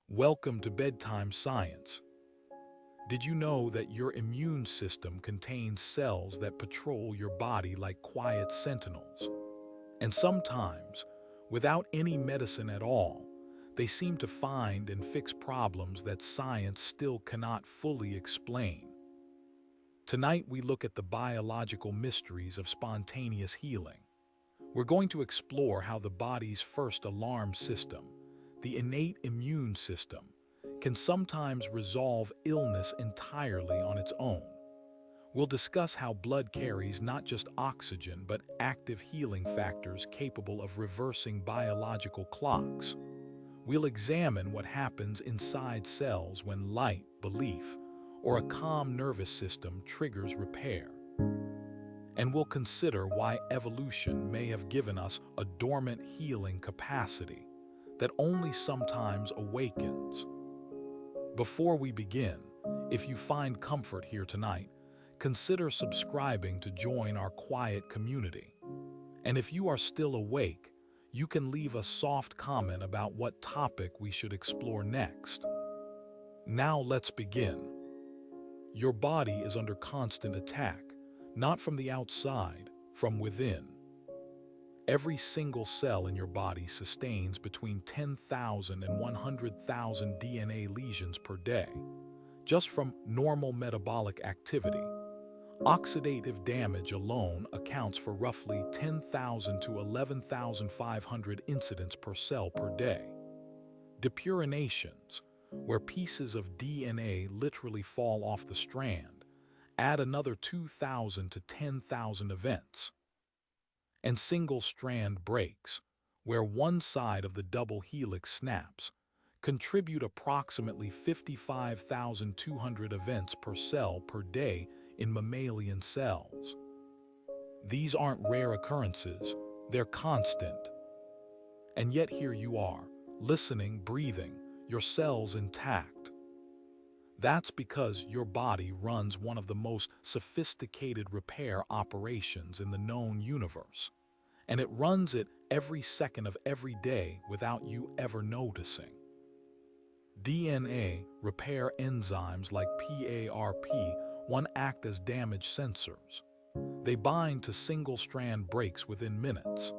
Welcome to Bedtime Science. Did you know that your immune system contains cells that patrol your body like quiet sentinels? And sometimes, without any medicine at all, they seem to find and fix problems that science still cannot fully explain. Tonight we look at the biological mysteries of spontaneous healing. We're going to explore how the body's first alarm system, the innate immune system, can sometimes resolve illness entirely on its own. We'll discuss how blood carries not just oxygen but active healing factors capable of reversing biological clocks. We'll examine what happens inside cells when light, belief, or a calm nervous system triggers repair. And we'll consider why evolution may have given us a dormant healing capacity that only sometimes awakens. Before we begin, if you find comfort here tonight, consider subscribing to join our quiet community. And if you are still awake, you can leave a soft comment about what topic we should explore next. Now let's begin. Your body is under constant attack, not from the outside, from within. Every single cell in your body sustains between 10,000 and 100,000 DNA lesions per day, just from normal metabolic activity. Oxidative damage alone accounts for roughly 10,000 to 11,500 incidents per cell per day. Depurinations, where pieces of DNA literally fall off the strand, add another 2,000 to 10,000 events. And single-strand breaks, where one side of the double helix snaps, contribute approximately 55,200 events per cell per day in mammalian cells. These aren't rare occurrences, they're constant. And yet here you are, listening, breathing, your cells intact. That's because your body runs one of the most sophisticated repair operations in the known universe. And it runs it every second of every day without you ever noticing. DNA repair enzymes like PARP1 act as damage sensors. They bind to single-strand breaks within minutes.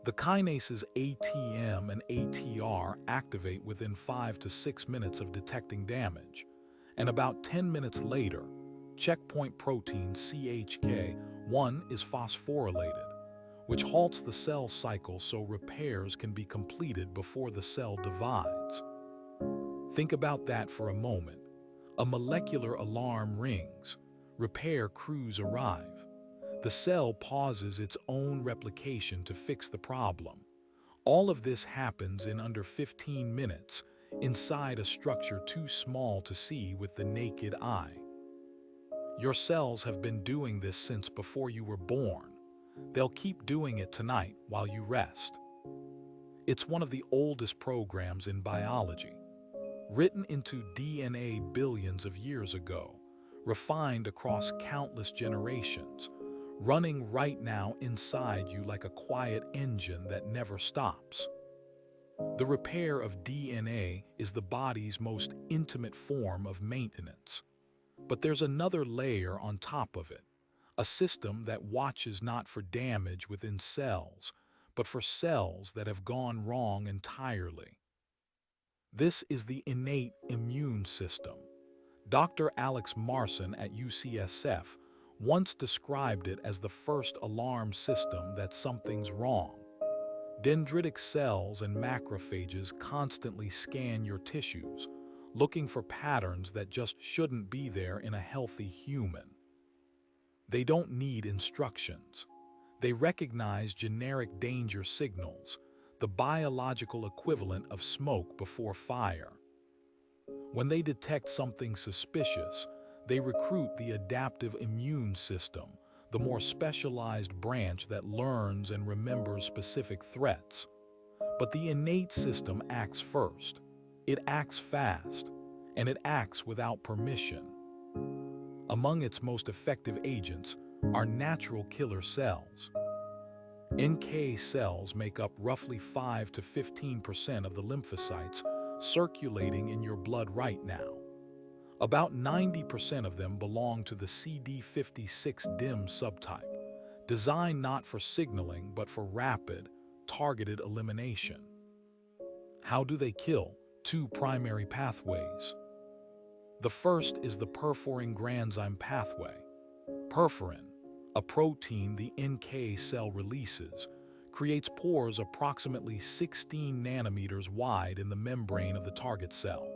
The kinases ATM and ATR activate within 5 to 6 minutes of detecting damage, and about 10 minutes later, checkpoint protein CHK1 is phosphorylated, which halts the cell cycle so repairs can be completed before the cell divides. Think about that for a moment. A molecular alarm rings. Repair crews arrive. The cell pauses its own replication to fix the problem. All of this happens in under 15 minutes inside a structure too small to see with the naked eye. Your cells have been doing this since before you were born. They'll keep doing it tonight while you rest. It's one of the oldest programs in biology, written into DNA billions of years ago, refined across countless generations, running right now inside you like a quiet engine that never stops. The repair of DNA is the body's most intimate form of maintenance. But there's another layer on top of it, a system that watches not for damage within cells, but for cells that have gone wrong entirely. This is the innate immune system. Dr. Alex Marson at UCSF once described it as the first alarm system that something's wrong. Dendritic cells and macrophages constantly scan your tissues, looking for patterns that just shouldn't be there in a healthy human. They don't need instructions. They recognize generic danger signals, the biological equivalent of smoke before fire. When they detect something suspicious, they recruit the adaptive immune system, the more specialized branch that learns and remembers specific threats. But the innate system acts first. It acts fast, and it acts without permission. Among its most effective agents are natural killer cells. NK cells make up roughly 5 to 15% of the lymphocytes, circulating in your blood right now. About 90% of them belong to the CD56-DIM subtype, designed not for signaling but for rapid, targeted elimination. How do they kill? Two primary pathways. The first is the perforin granzyme pathway. Perforin, a protein the NK cell releases, creates pores approximately 16 nanometers wide in the membrane of the target cell.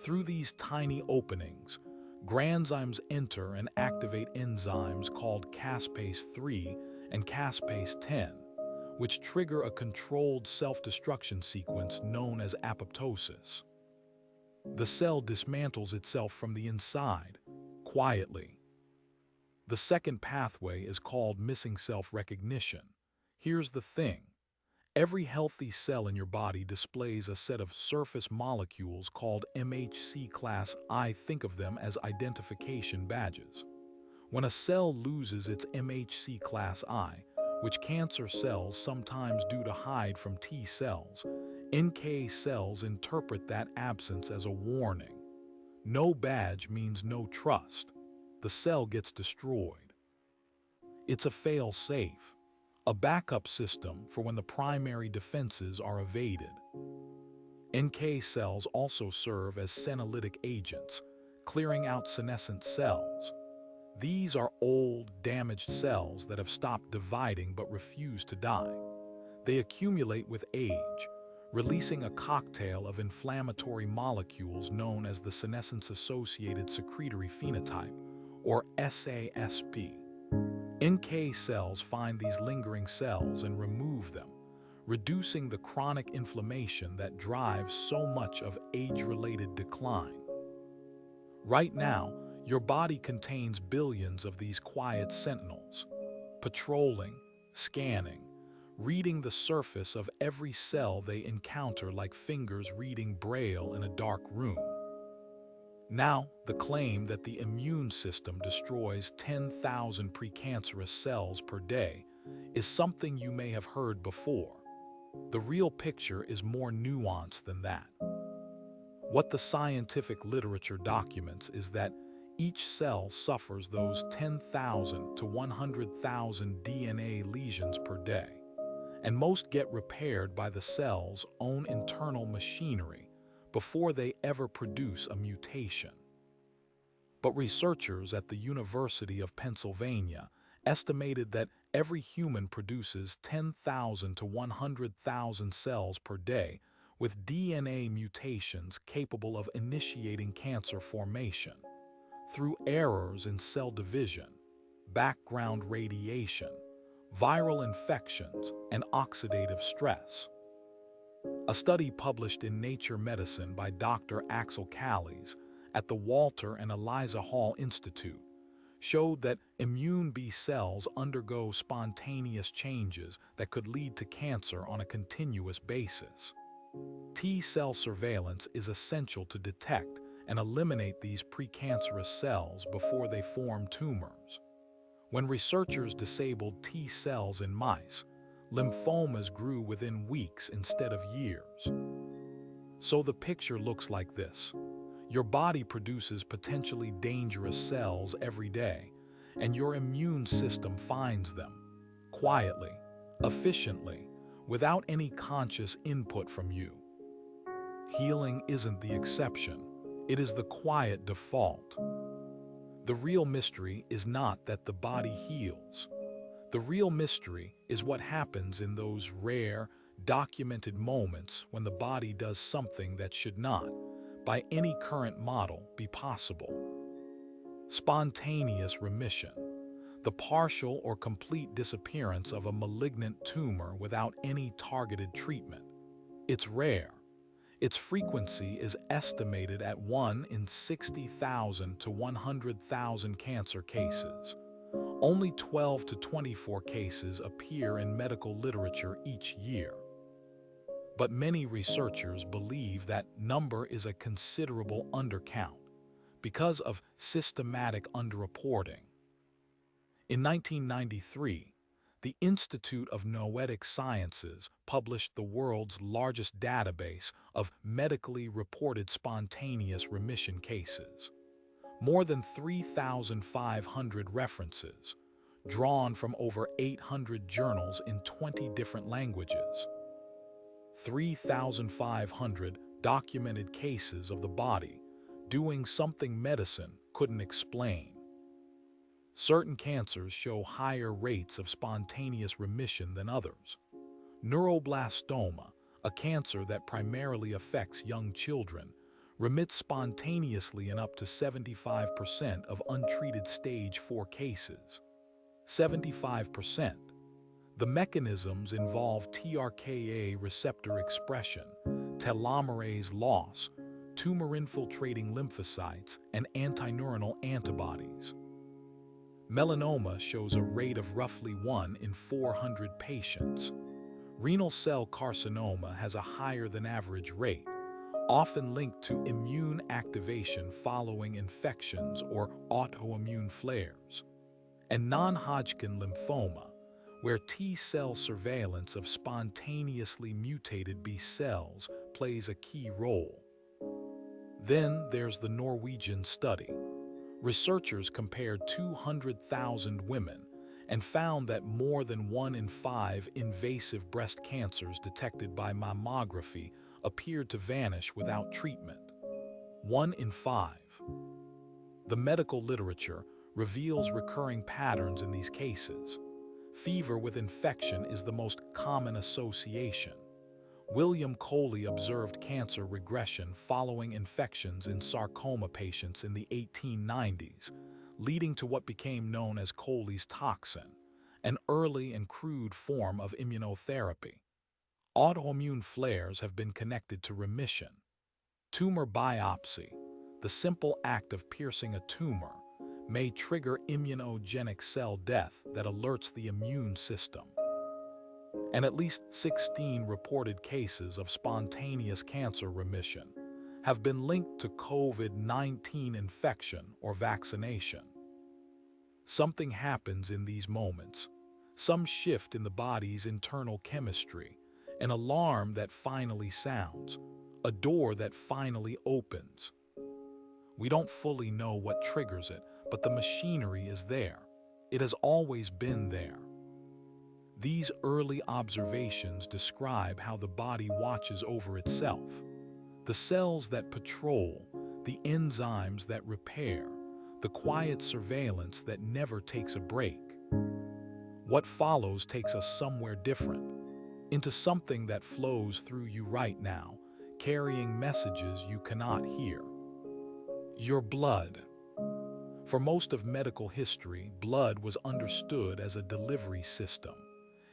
Through these tiny openings, granzymes enter and activate enzymes called caspase-3 and caspase-10, which trigger a controlled self-destruction sequence known as apoptosis. The cell dismantles itself from the inside, quietly. The second pathway is called missing self-recognition. Here's the thing. Every healthy cell in your body displays a set of surface molecules called MHC class I. Think of them as identification badges. When a cell loses its MHC class I, which cancer cells sometimes do to hide from T cells, NK cells interpret that absence as a warning. No badge means no trust. The cell gets destroyed. It's a fail-safe, a backup system for when the primary defenses are evaded. NK cells also serve as senolytic agents, clearing out senescent cells. These are old, damaged cells that have stopped dividing but refuse to die. They accumulate with age, releasing a cocktail of inflammatory molecules known as the senescence-associated secretory phenotype, or SASP. NK cells find these lingering cells and remove them, reducing the chronic inflammation that drives so much of age-related decline. Right now, your body contains billions of these quiet sentinels, patrolling, scanning, reading the surface of every cell they encounter like fingers reading Braille in a dark room. Now, the claim that the immune system destroys 10,000 precancerous cells per day is something you may have heard before. The real picture is more nuanced than that. What the scientific literature documents is that each cell suffers those 10,000 to 100,000 DNA lesions per day, and most get repaired by the cell's own internal machinery before they ever produce a mutation. But researchers at the University of Pennsylvania estimated that every human produces 10,000 to 100,000 cells per day with DNA mutations capable of initiating cancer formation through errors in cell division, background radiation, viral infections, and oxidative stress. A study published in Nature Medicine by Dr. Axel Callies at the Walter and Eliza Hall Institute showed that immune B cells undergo spontaneous changes that could lead to cancer on a continuous basis. T-cell surveillance is essential to detect and eliminate these precancerous cells before they form tumors. When researchers disabled T cells in mice, lymphomas grew within weeks instead of years. So the picture looks like this. Your body produces potentially dangerous cells every day, and your immune system finds them, quietly, efficiently, without any conscious input from you. Healing isn't the exception, it is the quiet default. The real mystery is not that the body heals. The real mystery is what happens in those rare, documented moments when the body does something that should not, by any current model, be possible. Spontaneous remission, the partial or complete disappearance of a malignant tumor without any targeted treatment. It's rare. Its frequency is estimated at 1 in 60,000 to 100,000 cancer cases. Only 12 to 24 cases appear in medical literature each year. But many researchers believe that number is a considerable undercount because of systematic underreporting. In 1993, The Institute of Noetic Sciences published the world's largest database of medically reported spontaneous remission cases. More than 3,500 references, drawn from over 800 journals in 20 different languages. 3,500 documented cases of the body doing something medicine couldn't explain. Certain cancers show higher rates of spontaneous remission than others. Neuroblastoma, a cancer that primarily affects young children, remits spontaneously in up to 75% of untreated stage 4 cases. 75%. The mechanisms involve TRKA receptor expression, telomerase loss, tumor-infiltrating lymphocytes, and antineuronal antibodies. Melanoma shows a rate of roughly 1 in 400 patients. Renal cell carcinoma has a higher than average rate, often linked to immune activation following infections or autoimmune flares. And non-Hodgkin lymphoma, where T-cell surveillance of spontaneously mutated B cells plays a key role. Then there's the Norwegian study. Researchers compared 200,000 women and found that more than 1 in 5 invasive breast cancers detected by mammography appeared to vanish without treatment. 1 in 5. The medical literature reveals recurring patterns in these cases. Fever with infection is the most common association. William Coley observed cancer regression following infections in sarcoma patients in the 1890s, leading to what became known as Coley's toxin, an early and crude form of immunotherapy. Autoimmune flares have been connected to remission. Tumor biopsy, the simple act of piercing a tumor, may trigger immunogenic cell death that alerts the immune system. And at least 16 reported cases of spontaneous cancer remission have been linked to COVID-19 infection or vaccination. Something happens in these moments, some shift in the body's internal chemistry, an alarm that finally sounds, a door that finally opens. We don't fully know what triggers it, but the machinery is there. It has always been there. These early observations describe how the body watches over itself. The cells that patrol, the enzymes that repair, the quiet surveillance that never takes a break. What follows takes us somewhere different, into something that flows through you right now, carrying messages you cannot hear. Your blood. For most of medical history, blood was understood as a delivery system.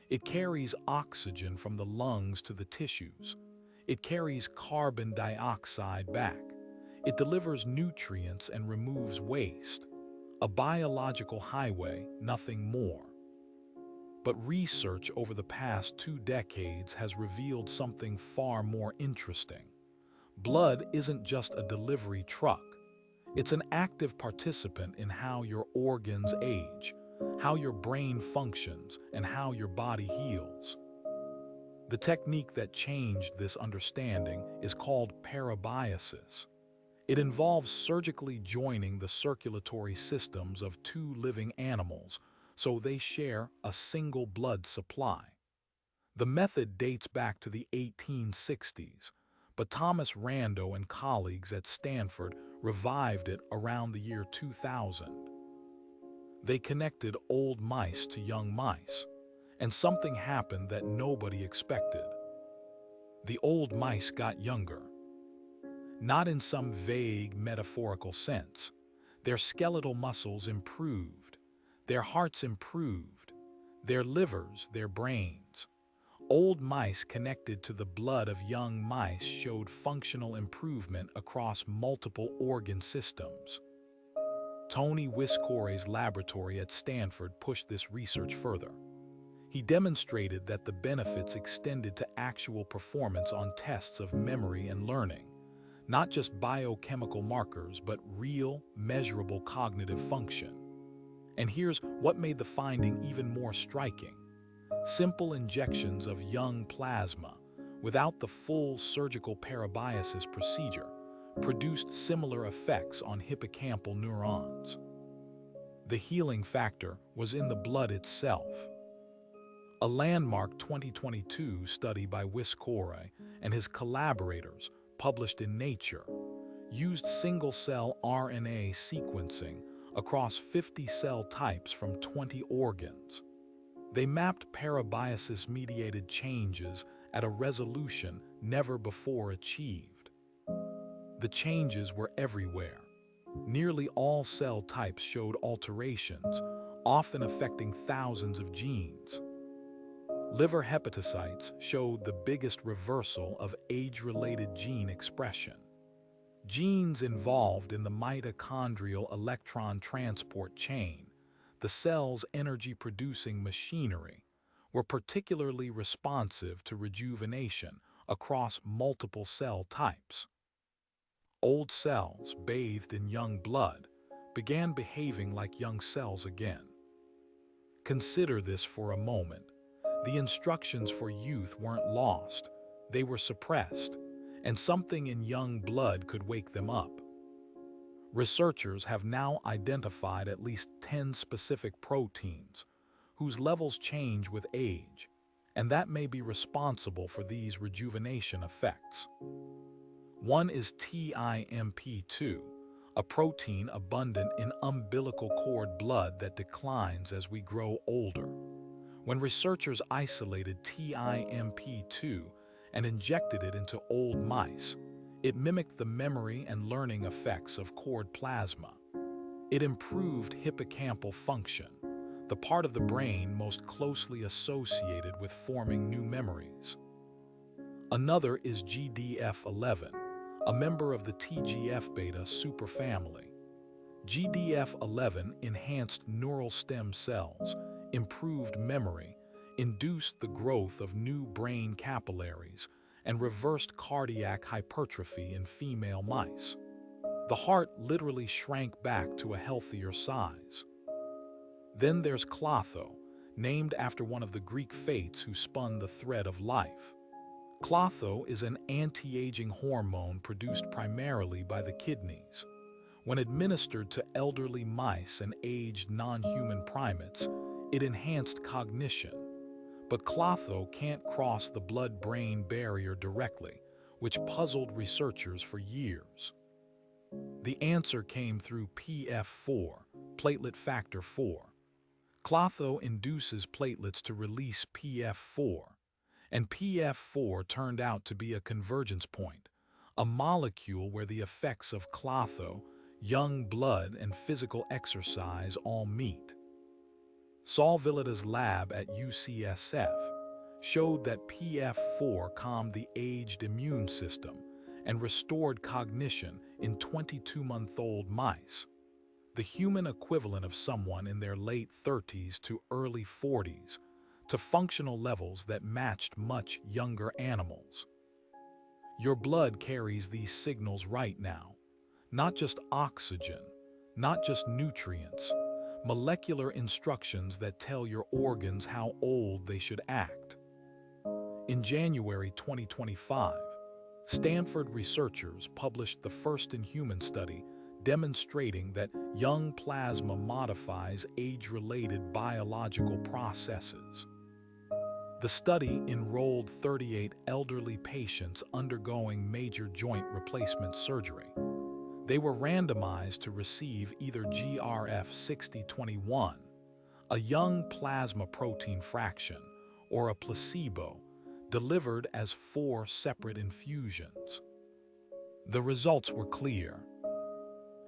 It carries oxygen from the lungs to the tissues. It carries carbon dioxide back. It delivers nutrients and removes waste. A biological highway, nothing more. But research over the past 2 decades has revealed something far more interesting. Blood isn't just a delivery truck. It's an active participant in how your organs age, how your brain functions, and how your body heals. The technique that changed this understanding is called parabiosis. It involves surgically joining the circulatory systems of 2 living animals so they share a single blood supply. The method dates back to the 1860s, but Thomas Rando and colleagues at Stanford revived it around the year 2000. They connected old mice to young mice, and something happened that nobody expected. The old mice got younger. Not in some vague metaphorical sense. Their skeletal muscles improved, their hearts improved, their livers, their brains. Old mice connected to the blood of young mice showed functional improvement across multiple organ systems. Tony Wiscore's laboratory at Stanford pushed this research further. He demonstrated that the benefits extended to actual performance on tests of memory and learning, not just biochemical markers, but real, measurable cognitive function. And here's what made the finding even more striking. Simple injections of young plasma, without the full surgical parabiosis procedure, produced similar effects on hippocampal neurons. The healing factor was in the blood itself. A landmark 2022 study by Wiscore and his collaborators, published in Nature, used single-cell RNA sequencing across 50 cell types from 20 organs. They mapped parabiosis-mediated changes at a resolution never before achieved. The changes were everywhere. Nearly all cell types showed alterations, often affecting thousands of genes. Liver hepatocytes showed the biggest reversal of age-related gene expression. Genes involved in the mitochondrial electron transport chain, the cell's energy-producing machinery, were particularly responsive to rejuvenation across multiple cell types. Old cells, bathed in young blood, began behaving like young cells again. Consider this for a moment. The instructions for youth weren't lost, they were suppressed, and something in young blood could wake them up. Researchers have now identified at least 10 specific proteins whose levels change with age, and that may be responsible for these rejuvenation effects. One is TIMP2, a protein abundant in umbilical cord blood that declines as we grow older. When researchers isolated TIMP2 and injected it into old mice, it mimicked the memory and learning effects of cord plasma. It improved hippocampal function, the part of the brain most closely associated with forming new memories. Another is GDF11, a member of the TGF-beta superfamily. GDF11 enhanced neural stem cells, improved memory, induced the growth of new brain capillaries, and reversed cardiac hypertrophy in female mice. The heart literally shrank back to a healthier size. Then there's Clotho, named after one of the Greek fates who spun the thread of life. Clotho is an anti-aging hormone produced primarily by the kidneys. When administered to elderly mice and aged non-human primates, it enhanced cognition. But Clotho can't cross the blood-brain barrier directly, which puzzled researchers for years. The answer came through PF4, platelet factor 4. Clotho induces platelets to release PF4, and PF4 turned out to be a convergence point, a molecule where the effects of Clotho, young blood, and physical exercise all meet. Saul Villada's lab at UCSF showed that PF4 calmed the aged immune system and restored cognition in 22-month-old mice, the human equivalent of someone in their late 30s to early 40s, to functional levels that matched much younger animals. Your blood carries these signals right now, not just oxygen, not just nutrients, molecular instructions that tell your organs how old they should act. In January 2025, Stanford researchers published the first-in-human study demonstrating that young plasma modifies age-related biological processes. The study enrolled 38 elderly patients undergoing major joint replacement surgery. They were randomized to receive either GRF6021, a young plasma protein fraction, or a placebo, delivered as 4 separate infusions. The results were clear.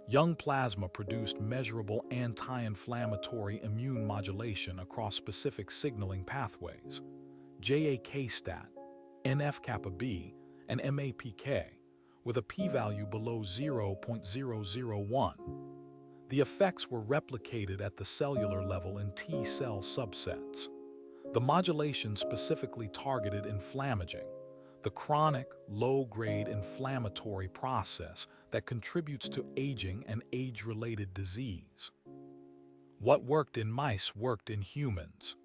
Young plasma produced measurable anti-inflammatory immune modulation across specific signaling pathways, JAK-STAT, NF-kappa B, and MAPK, with a p-value below 0.001. The effects were replicated at the cellular level in T-cell subsets. The modulation specifically targeted inflammaging, the chronic, low-grade inflammatory process that contributes to aging and age-related disease. What worked in mice worked in humans.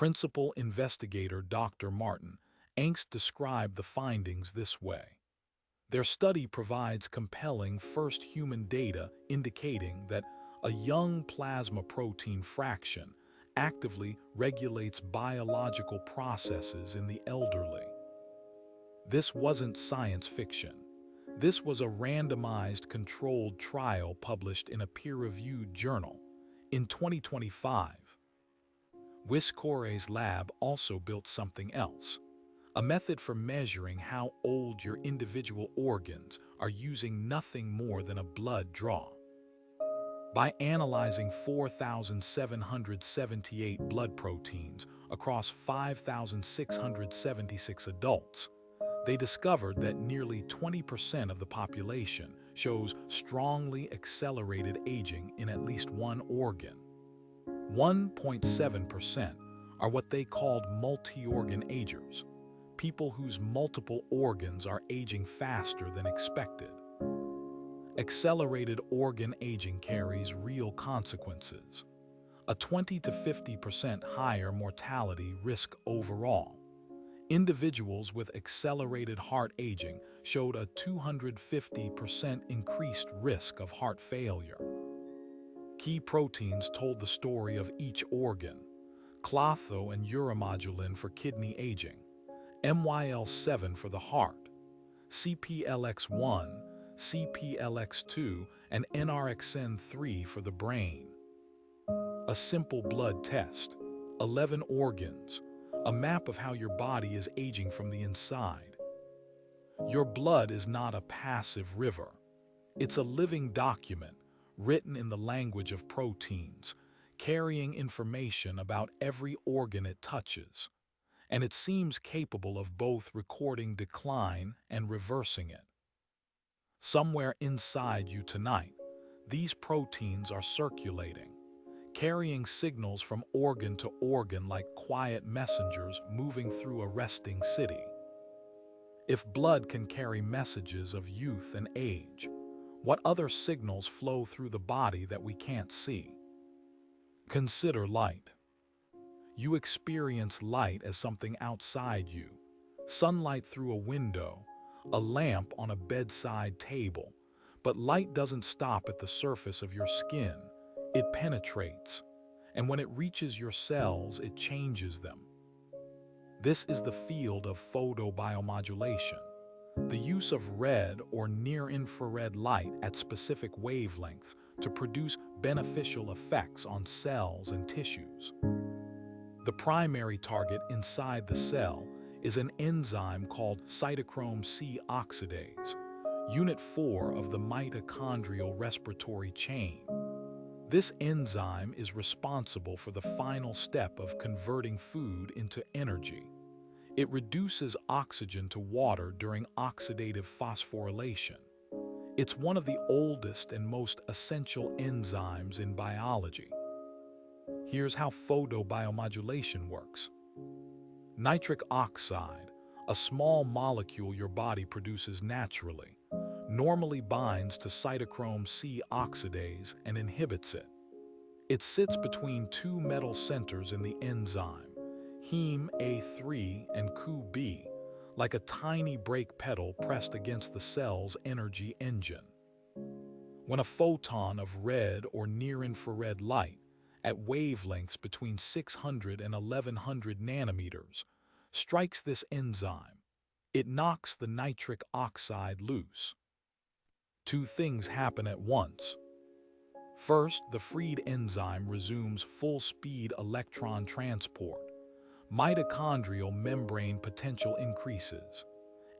Principal investigator Dr. Martin Angst described the findings this way. Their study provides compelling first human data indicating that a young plasma protein fraction actively regulates biological processes in the elderly. This wasn't science fiction. This was a randomized controlled trial published in a peer-reviewed journal. In 2025, Wiscore's lab also built something else, a method for measuring how old your individual organs are using nothing more than a blood draw. By analyzing 4,778 blood proteins across 5,676 adults, they discovered that nearly 20% of the population shows strongly accelerated aging in at least one organ. 1.7% are what they called multi-organ agers, people whose multiple organs are aging faster than expected. Accelerated organ aging carries real consequences: a 20 to 50% higher mortality risk overall. Individuals with accelerated heart aging showed a 250% increased risk of heart failure. Key proteins told the story of each organ: clotho and uromodulin for kidney aging, MYL7 for the heart, CPLX1, CPLX2, and NRXN3 for the brain. A simple blood test, 11 organs, a map of how your body is aging from the inside. Your blood is not a passive river. It's a living document, written in the language of proteins, carrying information about every organ it touches. And it seems capable of both recording decline and reversing it. Somewhere inside you tonight, these proteins are circulating, carrying signals from organ to organ like quiet messengers moving through a resting city. If blood can carry messages of youth and age, what other signals flow through the body that we can't see? Consider light. You experience light as something outside you: sunlight through a window, a lamp on a bedside table. But light doesn't stop at the surface of your skin. It penetrates, and when it reaches your cells, it changes them. This is the field of photobiomodulation, the use of red or near-infrared light at specific wavelengths to produce beneficial effects on cells and tissues. The primary target inside the cell is an enzyme called cytochrome C oxidase, unit 4 of the mitochondrial respiratory chain. This enzyme is responsible for the final step of converting food into energy. It reduces oxygen to water during oxidative phosphorylation. It's one of the oldest and most essential enzymes in biology. Here's how photobiomodulation works. Nitric oxide, a small molecule your body produces naturally, normally binds to cytochrome C oxidase and inhibits it. It sits between two metal centers in the enzyme, heme A3 and Cu-B, like a tiny brake pedal pressed against the cell's energy engine. When a photon of red or near-infrared light at wavelengths between 600 and 1100 nanometers strikes this enzyme, it knocks the nitric oxide loose. Two things happen at once. First, the freed enzyme resumes full-speed electron transport. Mitochondrial membrane potential increases.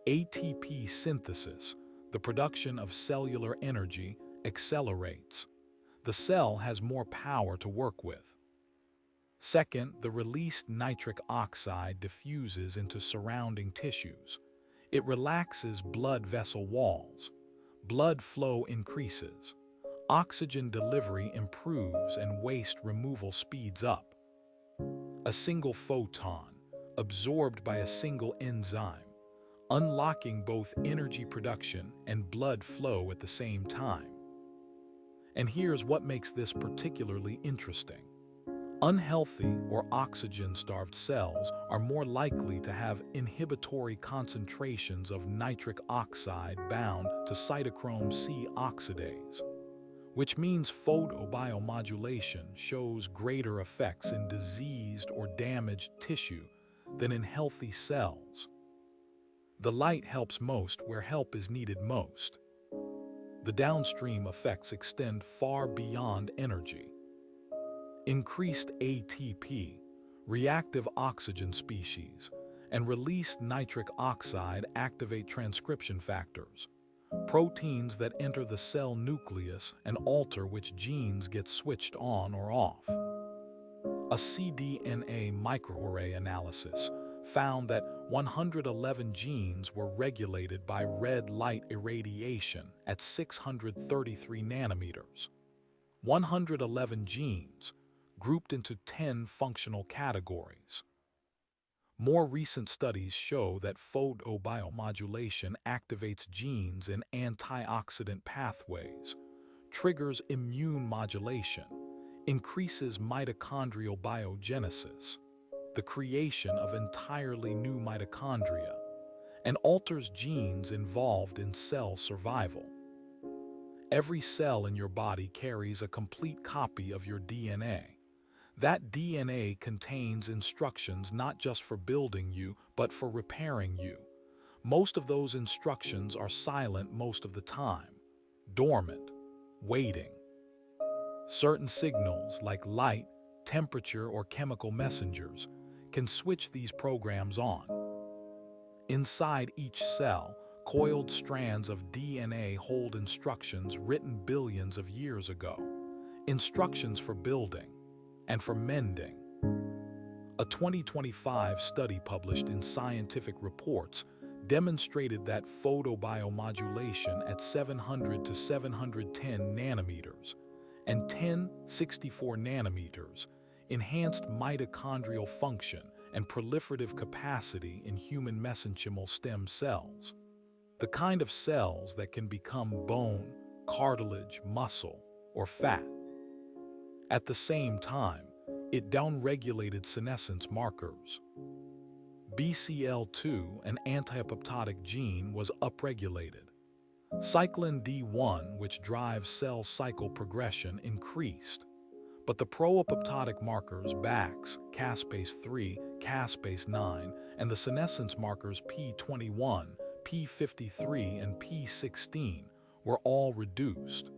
ATP synthesis, the production of cellular energy, accelerates. The cell has more power to work with. Second, the released nitric oxide diffuses into surrounding tissues. It relaxes blood vessel walls. Blood flow increases. Oxygen delivery improves and waste removal speeds up. A single photon, absorbed by a single enzyme, unlocking both energy production and blood flow at the same time. And here's what makes this particularly interesting. Unhealthy or oxygen-starved cells are more likely to have inhibitory concentrations of nitric oxide bound to cytochrome C oxidase, which means photobiomodulation shows greater effects in diseased or damaged tissue than in healthy cells. The light helps most where help is needed most. The downstream effects extend far beyond energy. Increased ATP, reactive oxygen species, and released nitric oxide activate transcription factors, proteins that enter the cell nucleus and alter which genes get switched on or off. A cDNA microarray analysis found that 111 genes were regulated by red light irradiation at 633 nanometers. 111 genes, grouped into 10 functional categories. More recent studies show that photobiomodulation activates genes in antioxidant pathways, triggers immune modulation, increases mitochondrial biogenesis, the creation of entirely new mitochondria, and alters genes involved in cell survival. Every cell in your body carries a complete copy of your DNA. That DNA contains instructions not just for building you, but for repairing you. Most of those instructions are silent most of the time, dormant, waiting. Certain signals like light, temperature, or chemical messengers can switch these programs on. Inside each cell, coiled strands of DNA hold instructions written billions of years ago, instructions for building and for mending. A 2025 study published in Scientific Reports demonstrated that photobiomodulation at 700 to 710 nanometers and 1064 nanometers enhanced mitochondrial function and proliferative capacity in human mesenchymal stem cells, the kind of cells that can become bone, cartilage, muscle, or fat. At the same time, it downregulated senescence markers. BCL2, an anti-apoptotic gene, was upregulated. Cyclin D1, which drives cell cycle progression, increased. But the pro-apoptotic markers BAX, caspase-3, caspase-9, and the senescence markers P21, P53, and P16 were all reduced.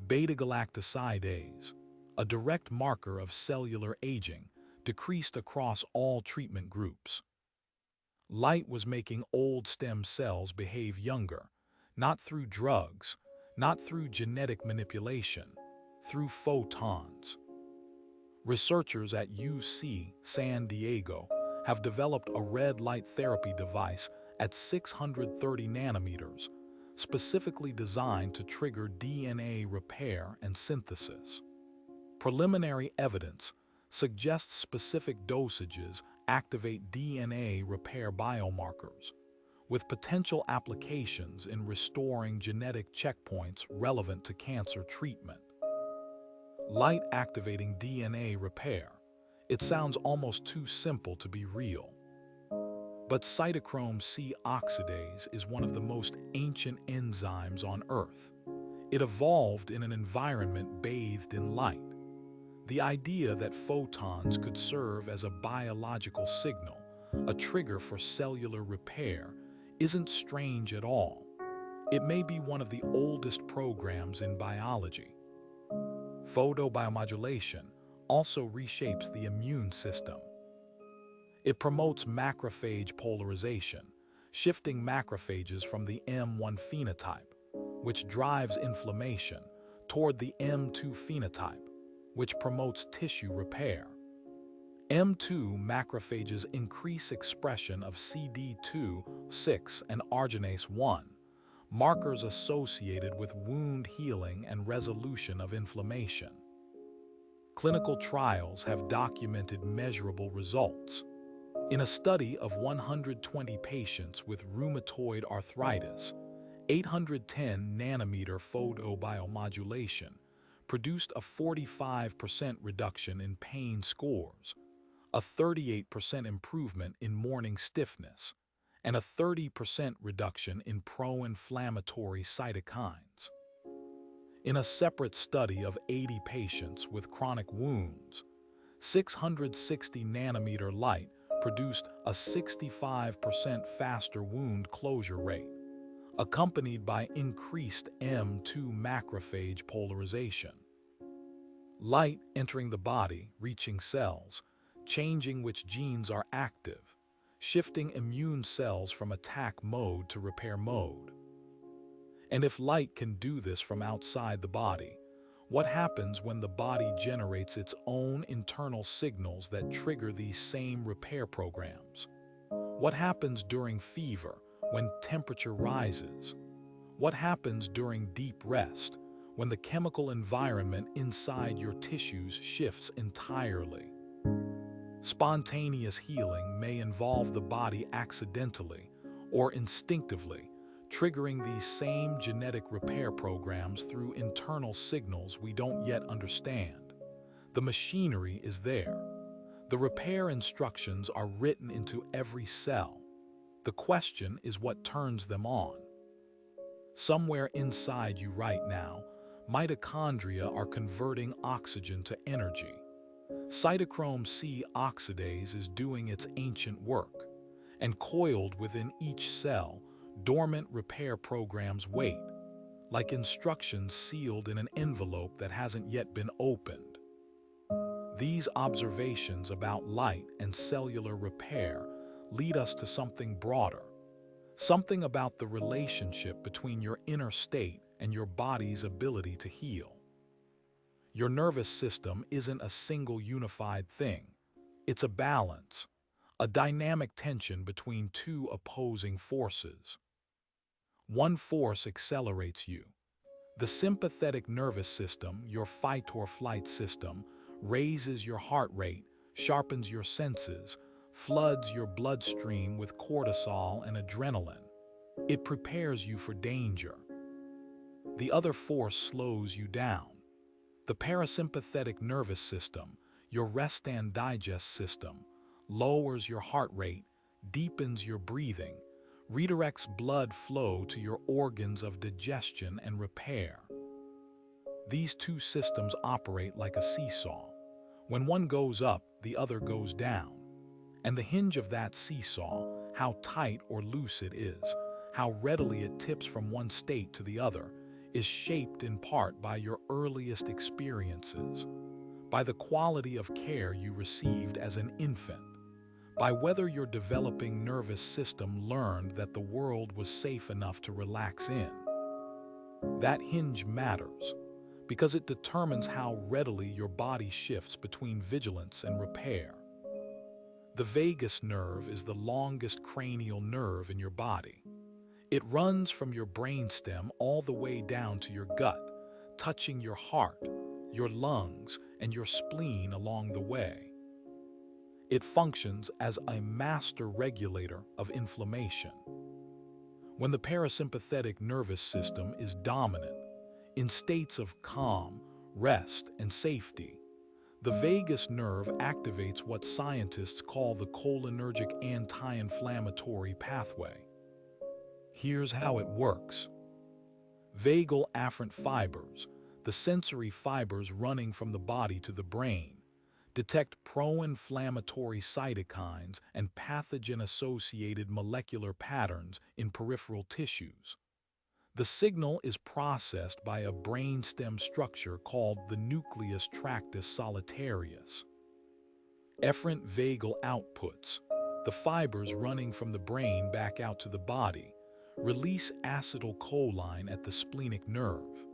Beta-galactosidase, a direct marker of cellular aging, decreased across all treatment groups. Light was making old stem cells behave younger, not through drugs, not through genetic manipulation, through photons. Researchers at UC San Diego have developed a red light therapy device at 630 nanometers, specifically designed to trigger DNA repair and synthesis. Preliminary evidence suggests specific dosages activate DNA repair biomarkers, with potential applications in restoring genetic checkpoints relevant to cancer treatment. Light activating DNA repair. It sounds almost too simple to be real. But cytochrome C oxidase is one of the most ancient enzymes on Earth. It evolved in an environment bathed in light. The idea that photons could serve as a biological signal, a trigger for cellular repair, isn't strange at all. It may be one of the oldest programs in biology. Photobiomodulation also reshapes the immune system. It promotes macrophage polarization, shifting macrophages from the M1 phenotype, which drives inflammation, toward the M2 phenotype, which promotes tissue repair. M2 macrophages increase expression of CD2, 6, and arginase 1, markers associated with wound healing and resolution of inflammation. Clinical trials have documented measurable results. In a study of 120 patients with rheumatoid arthritis, 810 nanometer photobiomodulation produced a 45% reduction in pain scores, a 38% improvement in morning stiffness, and a 30% reduction in pro-inflammatory cytokines. In a separate study of 80 patients with chronic wounds, 660 nanometer light produced a 65% faster wound closure rate, accompanied by increased M2 macrophage polarization. Light entering the body, reaching cells, changing which genes are active, shifting immune cells from attack mode to repair mode. And if light can do this from outside the body, what happens when the body generates its own internal signals that trigger these same repair programs? What happens during fever, when temperature rises? What happens during deep rest, when the chemical environment inside your tissues shifts entirely? Spontaneous healing may involve the body accidentally or instinctively, triggering these same genetic repair programs through internal signals we don't yet understand. The machinery is there. The repair instructions are written into every cell. The question is what turns them on. Somewhere inside you right now, mitochondria are converting oxygen to energy. Cytochrome C oxidase is doing its ancient work, and coiled within each cell, dormant repair programs wait, like instructions sealed in an envelope that hasn't yet been opened. These observations about light and cellular repair lead us to something broader, something about the relationship between your inner state and your body's ability to heal. Your nervous system isn't a single unified thing. It's a balance, a dynamic tension between two opposing forces. One force accelerates you. The sympathetic nervous system, your fight-or-flight system, raises your heart rate, sharpens your senses, floods your bloodstream with cortisol and adrenaline. It prepares you for danger. The other force slows you down. The parasympathetic nervous system, your rest and digest system, lowers your heart rate, deepens your breathing, redirects blood flow to your organs of digestion and repair. These two systems operate like a seesaw. When one goes up, the other goes down. And the hinge of that seesaw, how tight or loose it is, how readily it tips from one state to the other, is shaped in part by your earliest experiences, by the quality of care you received as an infant, by whether your developing nervous system learned that the world was safe enough to relax in. That hinge matters because it determines how readily your body shifts between vigilance and repair. The vagus nerve is the longest cranial nerve in your body. It runs from your brainstem all the way down to your gut, touching your heart, your lungs, and your spleen along the way. It functions as a master regulator of inflammation. When the parasympathetic nervous system is dominant, in states of calm, rest, and safety, the vagus nerve activates what scientists call the cholinergic anti-inflammatory pathway. Here's how it works. Vagal afferent fibers, the sensory fibers running from the body to the brain, detect pro-inflammatory cytokines and pathogen-associated molecular patterns in peripheral tissues. The signal is processed by a brainstem structure called the nucleus tractus solitarius. Efferent vagal outputs, the fibers running from the brain back out to the body, release acetylcholine at the splenic nerve.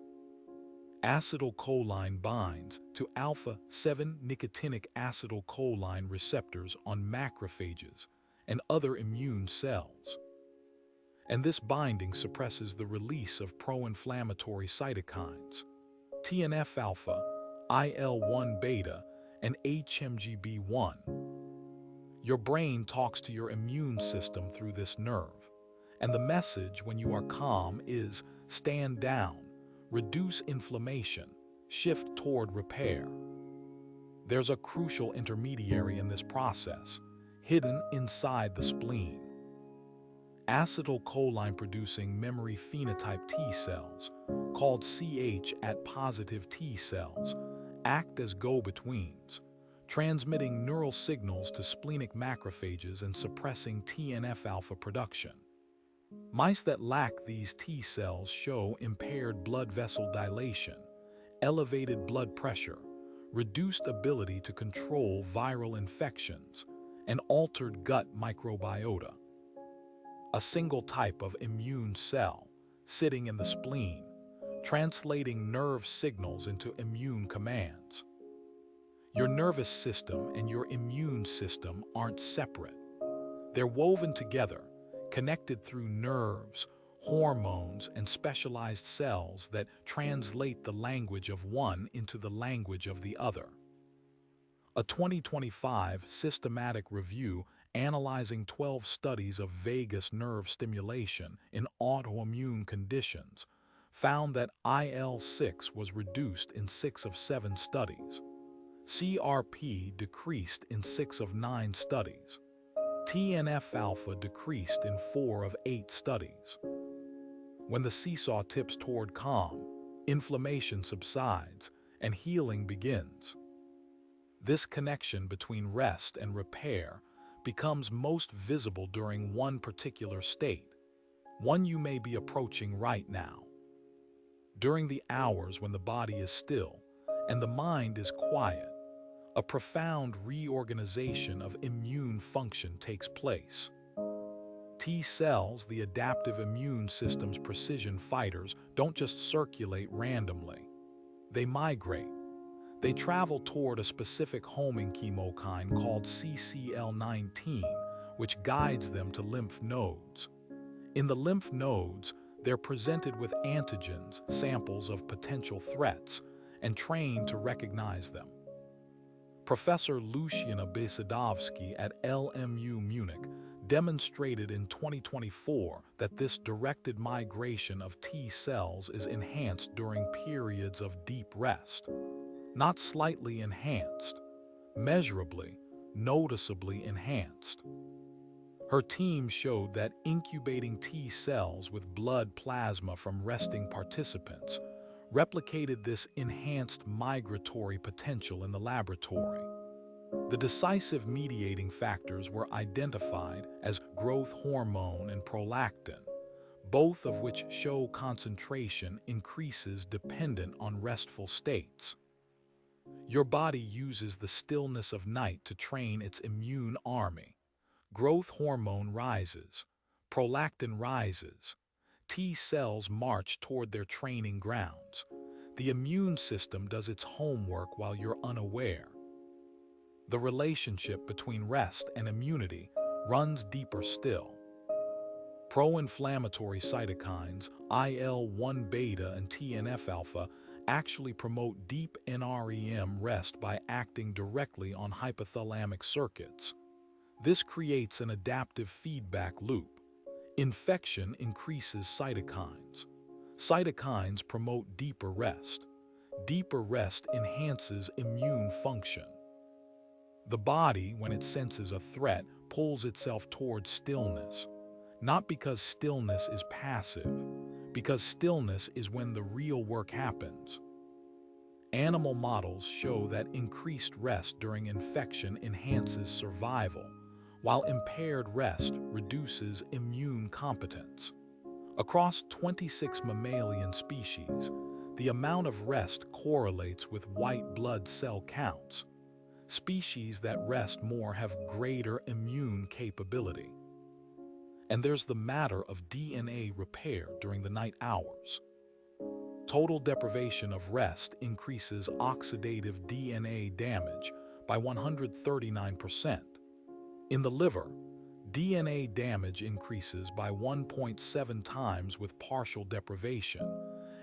Acetylcholine binds to alpha-7 nicotinic acetylcholine receptors on macrophages and other immune cells. And this binding suppresses the release of pro-inflammatory cytokines, TNF-alpha, IL-1 beta, and HMGB1. Your brain talks to your immune system through this nerve. And the message when you are calm is stand down, reduce inflammation, shift toward repair. There's a crucial intermediary in this process, hidden inside the spleen. Acetylcholine-producing memory phenotype T cells, called Ch-positive T cells, act as go-betweens, transmitting neural signals to splenic macrophages and suppressing TNF-alpha production. Mice that lack these T cells show impaired blood vessel dilation, elevated blood pressure, reduced ability to control viral infections, and altered gut microbiota. A single type of immune cell, sitting in the spleen, translating nerve signals into immune commands. Your nervous system and your immune system aren't separate. They're woven together, connected through nerves, hormones, and specialized cells that translate the language of one into the language of the other. A 2025 systematic review analyzing 12 studies of vagus nerve stimulation in autoimmune conditions found that IL-6 was reduced in 6 of 7 studies. CRP decreased in 6 of 9 studies. TNF-alpha decreased in 4 of 8 studies. When the seesaw tips toward calm, inflammation subsides and healing begins. This connection between rest and repair becomes most visible during one particular state, one you may be approaching right now. During the hours when the body is still and the mind is quiet, a profound reorganization of immune function takes place. T cells, the adaptive immune system's precision fighters, don't just circulate randomly. They migrate. They travel toward a specific homing chemokine called CCL19, which guides them to lymph nodes. In the lymph nodes, they're presented with antigens, samples of potential threats, and trained to recognize them. Professor Lucian Abisadovsky at LMU Munich demonstrated in 2024 that this directed migration of T cells is enhanced during periods of deep rest. Not slightly enhanced, measurably, noticeably enhanced. Her team showed that incubating T cells with blood plasma from resting participants replicated this enhanced migratory potential in the laboratory. The decisive mediating factors were identified as growth hormone and prolactin, both of which show concentration increases dependent on restful states. Your body uses the stillness of night to train its immune army. Growth hormone rises, prolactin rises, T cells march toward their training grounds. The immune system does its homework while you're unaware. The relationship between rest and immunity runs deeper still. Pro-inflammatory cytokines, IL-1 beta and TNF-alpha, actually promote deep NREM rest by acting directly on hypothalamic circuits. This creates an adaptive feedback loop. Infection increases cytokines. Cytokines promote deeper rest. Deeper rest enhances immune function. The body, when it senses a threat, pulls itself towards stillness. Not because stillness is passive, because stillness is when the real work happens. Animal models show that increased rest during infection enhances survival, while impaired rest reduces immune competence. Across 26 mammalian species, the amount of rest correlates with white blood cell counts. Species that rest more have greater immune capability. And there's the matter of DNA repair during the night hours. Total deprivation of rest increases oxidative DNA damage by 139%. In the liver, DNA damage increases by 1.7 times with partial deprivation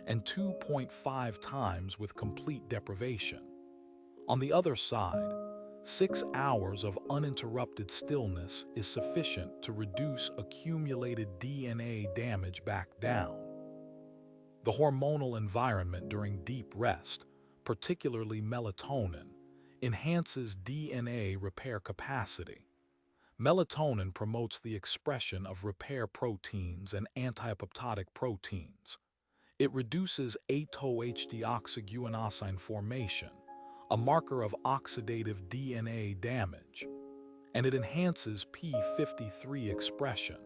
and 2.5 times with complete deprivation. On the other side, 6 hours of uninterrupted stillness is sufficient to reduce accumulated DNA damage back down. The hormonal environment during deep rest, particularly melatonin, enhances DNA repair capacity. Melatonin promotes the expression of repair proteins and anti-apoptotic proteins. It reduces ato-HD-oxyguanosine formation, a marker of oxidative DNA damage, and it enhances p53 expression,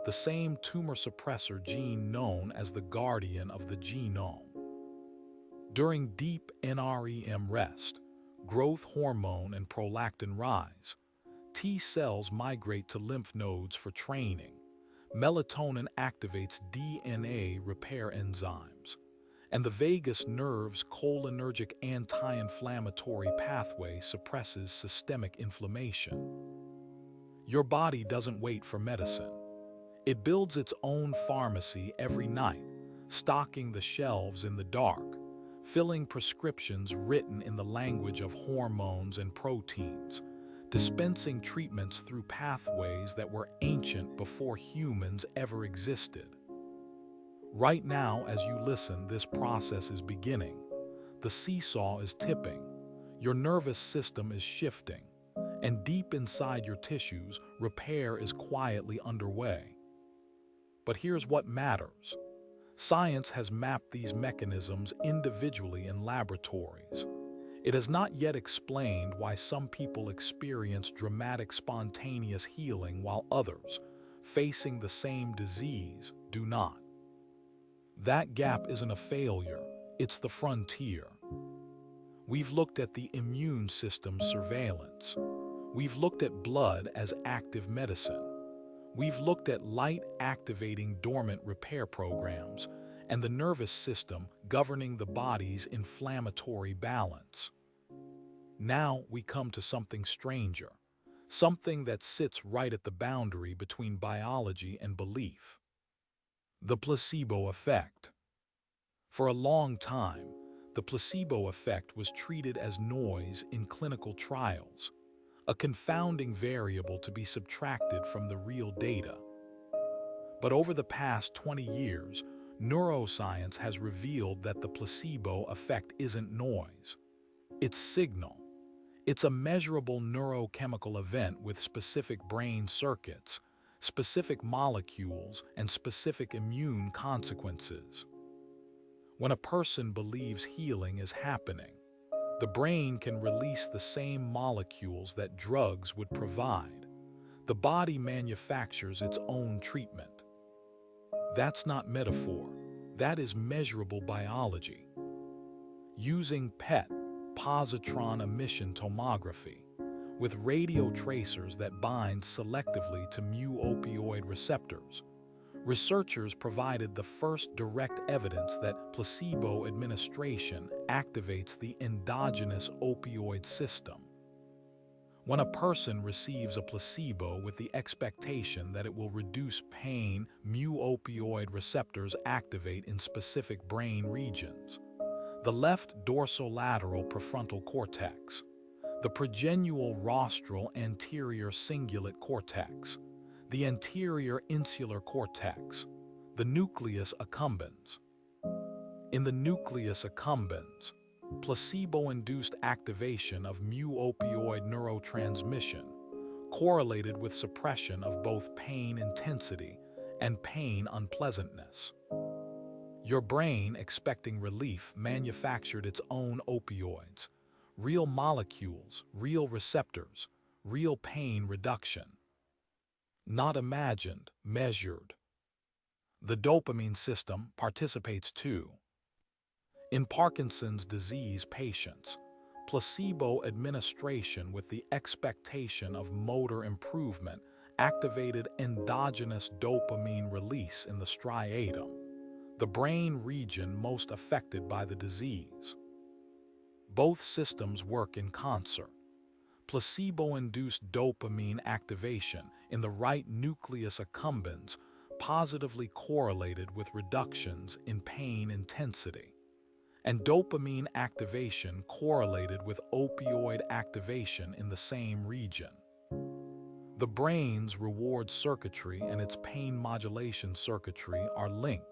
the same tumor suppressor gene known as the guardian of the genome. During deep NREM rest, growth hormone and prolactin rise. T cells migrate to lymph nodes for training. Melatonin activates DNA repair enzymes, and the vagus nerve's cholinergic anti-inflammatory pathway suppresses systemic inflammation. Your body doesn't wait for medicine. It builds its own pharmacy every night, stocking the shelves in the dark, filling prescriptions written in the language of hormones and proteins, dispensing treatments through pathways that were ancient before humans ever existed. Right now, as you listen, this process is beginning. The seesaw is tipping, your nervous system is shifting, and deep inside your tissues, repair is quietly underway. But here's what matters. Science has mapped these mechanisms individually in laboratories. It has not yet explained why some people experience dramatic spontaneous healing while others, facing the same disease, do not. That gap isn't a failure, it's the frontier. We've looked at the immune system's surveillance. We've looked at blood as active medicine. We've looked at light-activating dormant repair programs and the nervous system governing the body's inflammatory balance. Now we come to something stranger, something that sits right at the boundary between biology and belief. The placebo effect. For a long time, the placebo effect was treated as noise in clinical trials, a confounding variable to be subtracted from the real data. But over the past 20 years, neuroscience has revealed that the placebo effect isn't noise. It's signal. It's a measurable neurochemical event with specific brain circuits, specific molecules, and specific immune consequences. When a person believes healing is happening, the brain can release the same molecules that drugs would provide. The body manufactures its own treatment. That's not metaphor. That is measurable biology. Using PET, positron emission tomography, with radio tracers that bind selectively to mu-opioid receptors, researchers provided the first direct evidence that placebo administration activates the endogenous opioid system. When a person receives a placebo with the expectation that it will reduce pain, mu-opioid receptors activate in specific brain regions. The left dorsolateral prefrontal cortex, the progenual rostral anterior cingulate cortex, the anterior insular cortex, the nucleus accumbens. In the nucleus accumbens, placebo-induced activation of mu-opioid neurotransmission correlated with suppression of both pain intensity and pain unpleasantness. Your brain, expecting relief, manufactured its own opioids, real molecules, real receptors, real pain reduction. Not imagined, measured. The dopamine system participates too. In Parkinson's disease patients, placebo administration with the expectation of motor improvement activated endogenous dopamine release in the striatum, the brain region most affected by the disease. Both systems work in concert. Placebo-induced dopamine activation in the right nucleus accumbens positively correlated with reductions in pain intensity, and dopamine activation correlated with opioid activation in the same region. The brain's reward circuitry and its pain modulation circuitry are linked.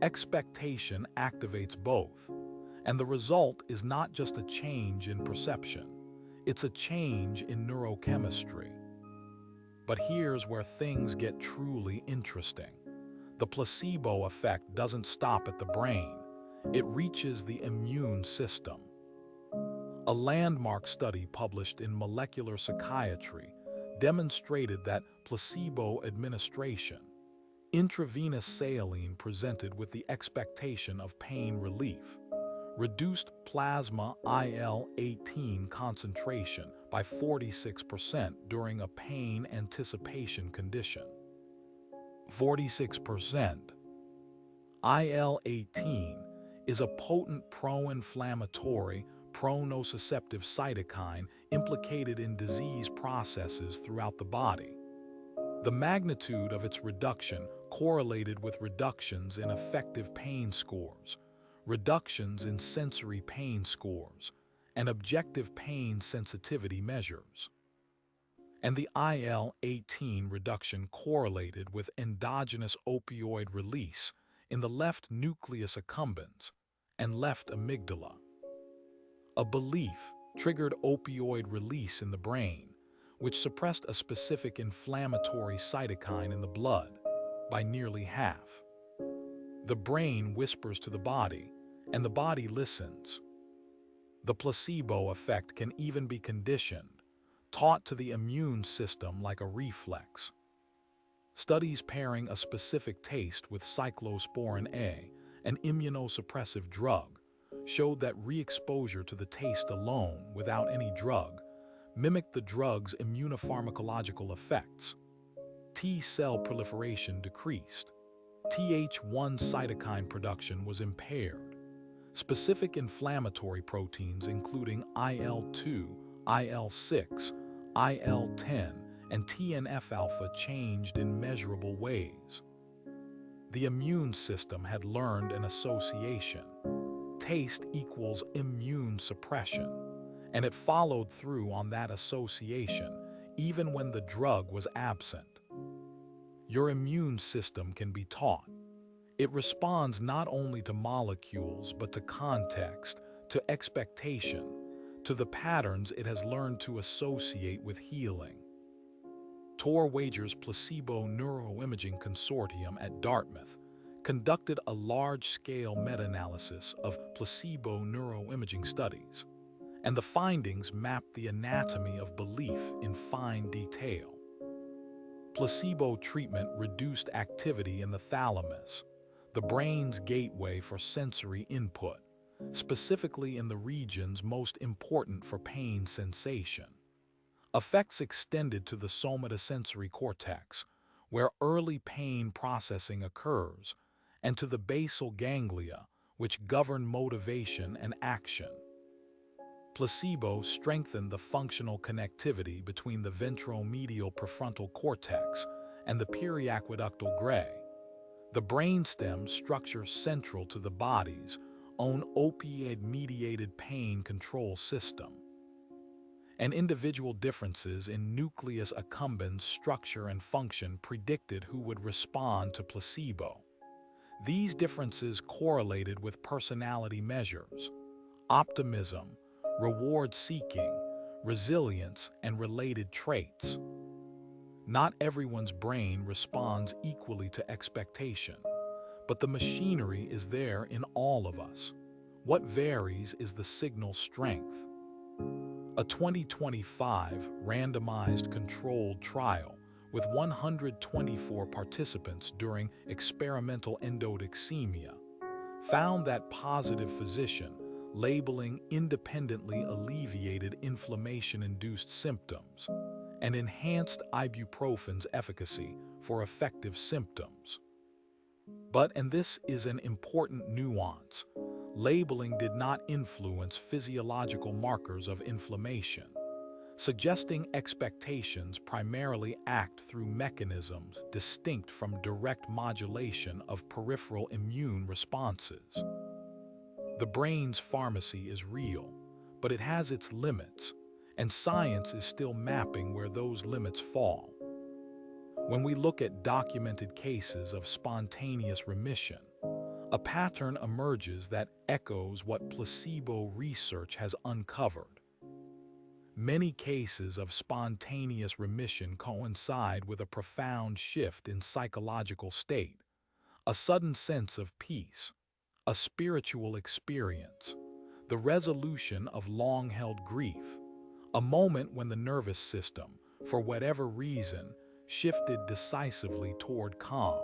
Expectation activates both, And the result is not just a change in perception, it's a change in neurochemistry. But here's where things get truly interesting. The placebo effect doesn't stop at the brain, it reaches the immune system. A landmark study published in Molecular Psychiatry demonstrated that placebo administration, intravenous saline presented with the expectation of pain relief, reduced plasma IL-18 concentration by 46% during a pain anticipation condition. 46%. IL-18 is a potent pro-inflammatory, pro-nociceptive cytokine implicated in disease processes throughout the body. The magnitude of its reduction correlated with reductions in affective pain scores, reductions in sensory pain scores, and objective pain sensitivity measures. And the IL-18 reduction correlated with endogenous opioid release in the left nucleus accumbens and left amygdala. A belief triggered opioid release in the brain, which suppressed a specific inflammatory cytokine in the blood by nearly half. The brain whispers to the body, and the body listens. The placebo effect can even be conditioned, taught to the immune system like a reflex. Studies pairing a specific taste with cyclosporin A, an immunosuppressive drug, showed that re-exposure to the taste alone without any drug mimicked the drug's immunopharmacological effects. T-cell proliferation decreased. Th1 cytokine production was impaired. Specific inflammatory proteins including IL-2, IL-6, IL-10, and TNF-alpha changed in measurable ways. The immune system had learned an association. Taste equals immune suppression, and it followed through on that association even when the drug was absent. Your immune system can be taught. It responds not only to molecules but to context, to expectation, to the patterns it has learned to associate with healing. Tor Wager's Placebo Neuroimaging Consortium at Dartmouth conducted a large-scale meta-analysis of placebo neuroimaging studies, and the findings mapped the anatomy of belief in fine detail. Placebo treatment reduced activity in the thalamus, the brain's gateway for sensory input, specifically in the regions most important for pain sensation. Effects extended to the somatosensory cortex, where early pain processing occurs, and to the basal ganglia, which govern motivation and action. Placebo strengthened the functional connectivity between the ventromedial prefrontal cortex and the periaqueductal gray, the brainstem structure central to the body's own opioid-mediated pain control system. And individual differences in nucleus accumbens structure and function predicted who would respond to placebo. These differences correlated with personality measures, optimism, reward-seeking, resilience, and related traits. Not everyone's brain responds equally to expectation, but the machinery is there in all of us. What varies is the signal strength. A 2025 randomized controlled trial with 124 participants during experimental endotoxemia found that positive physician labeling independently alleviated inflammation-induced symptoms and enhanced ibuprofen's efficacy for effective symptoms. But, and this is an important nuance, labeling did not influence physiological markers of inflammation, suggesting expectations primarily act through mechanisms distinct from direct modulation of peripheral immune responses. The brain's pharmacy is real, but it has its limits, and science is still mapping where those limits fall. When we look at documented cases of spontaneous remission, A pattern emerges that echoes what placebo research has uncovered. Many cases of spontaneous remission coincide with a profound shift in psychological state, a sudden sense of peace, a spiritual experience, the resolution of long-held grief, a moment when the nervous system, for whatever reason, shifted decisively toward calm.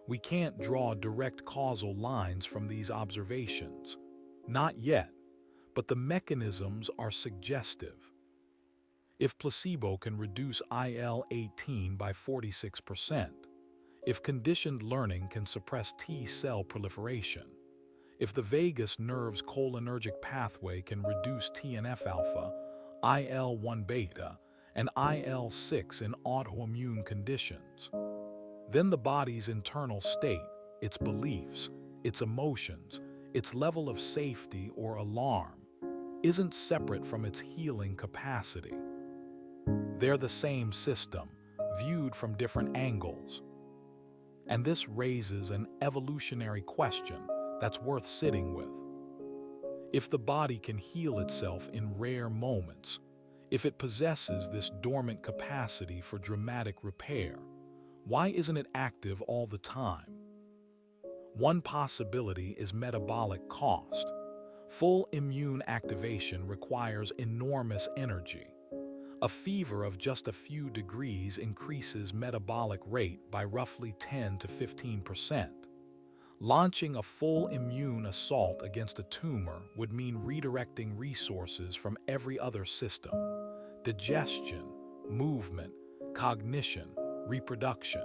We can't draw direct causal lines from these observations. Not yet, but the mechanisms are suggestive. If placebo can reduce IL-18 by 46%, if conditioned learning can suppress T-cell proliferation, if the vagus nerve's cholinergic pathway can reduce TNF-alpha, IL-1 beta, and IL-6 in autoimmune conditions, then the body's internal state, its beliefs, its emotions, its level of safety or alarm, isn't separate from its healing capacity. They're the same system, viewed from different angles. And this raises an evolutionary question that's worth sitting with. If the body can heal itself in rare moments, if it possesses this dormant capacity for dramatic repair, why isn't it active all the time? One possibility is metabolic cost. Full immune activation requires enormous energy. A fever of just a few degrees increases metabolic rate by roughly 10 to 15%. Launching a full immune assault against a tumor would mean redirecting resources from every other system: digestion, movement, cognition, reproduction.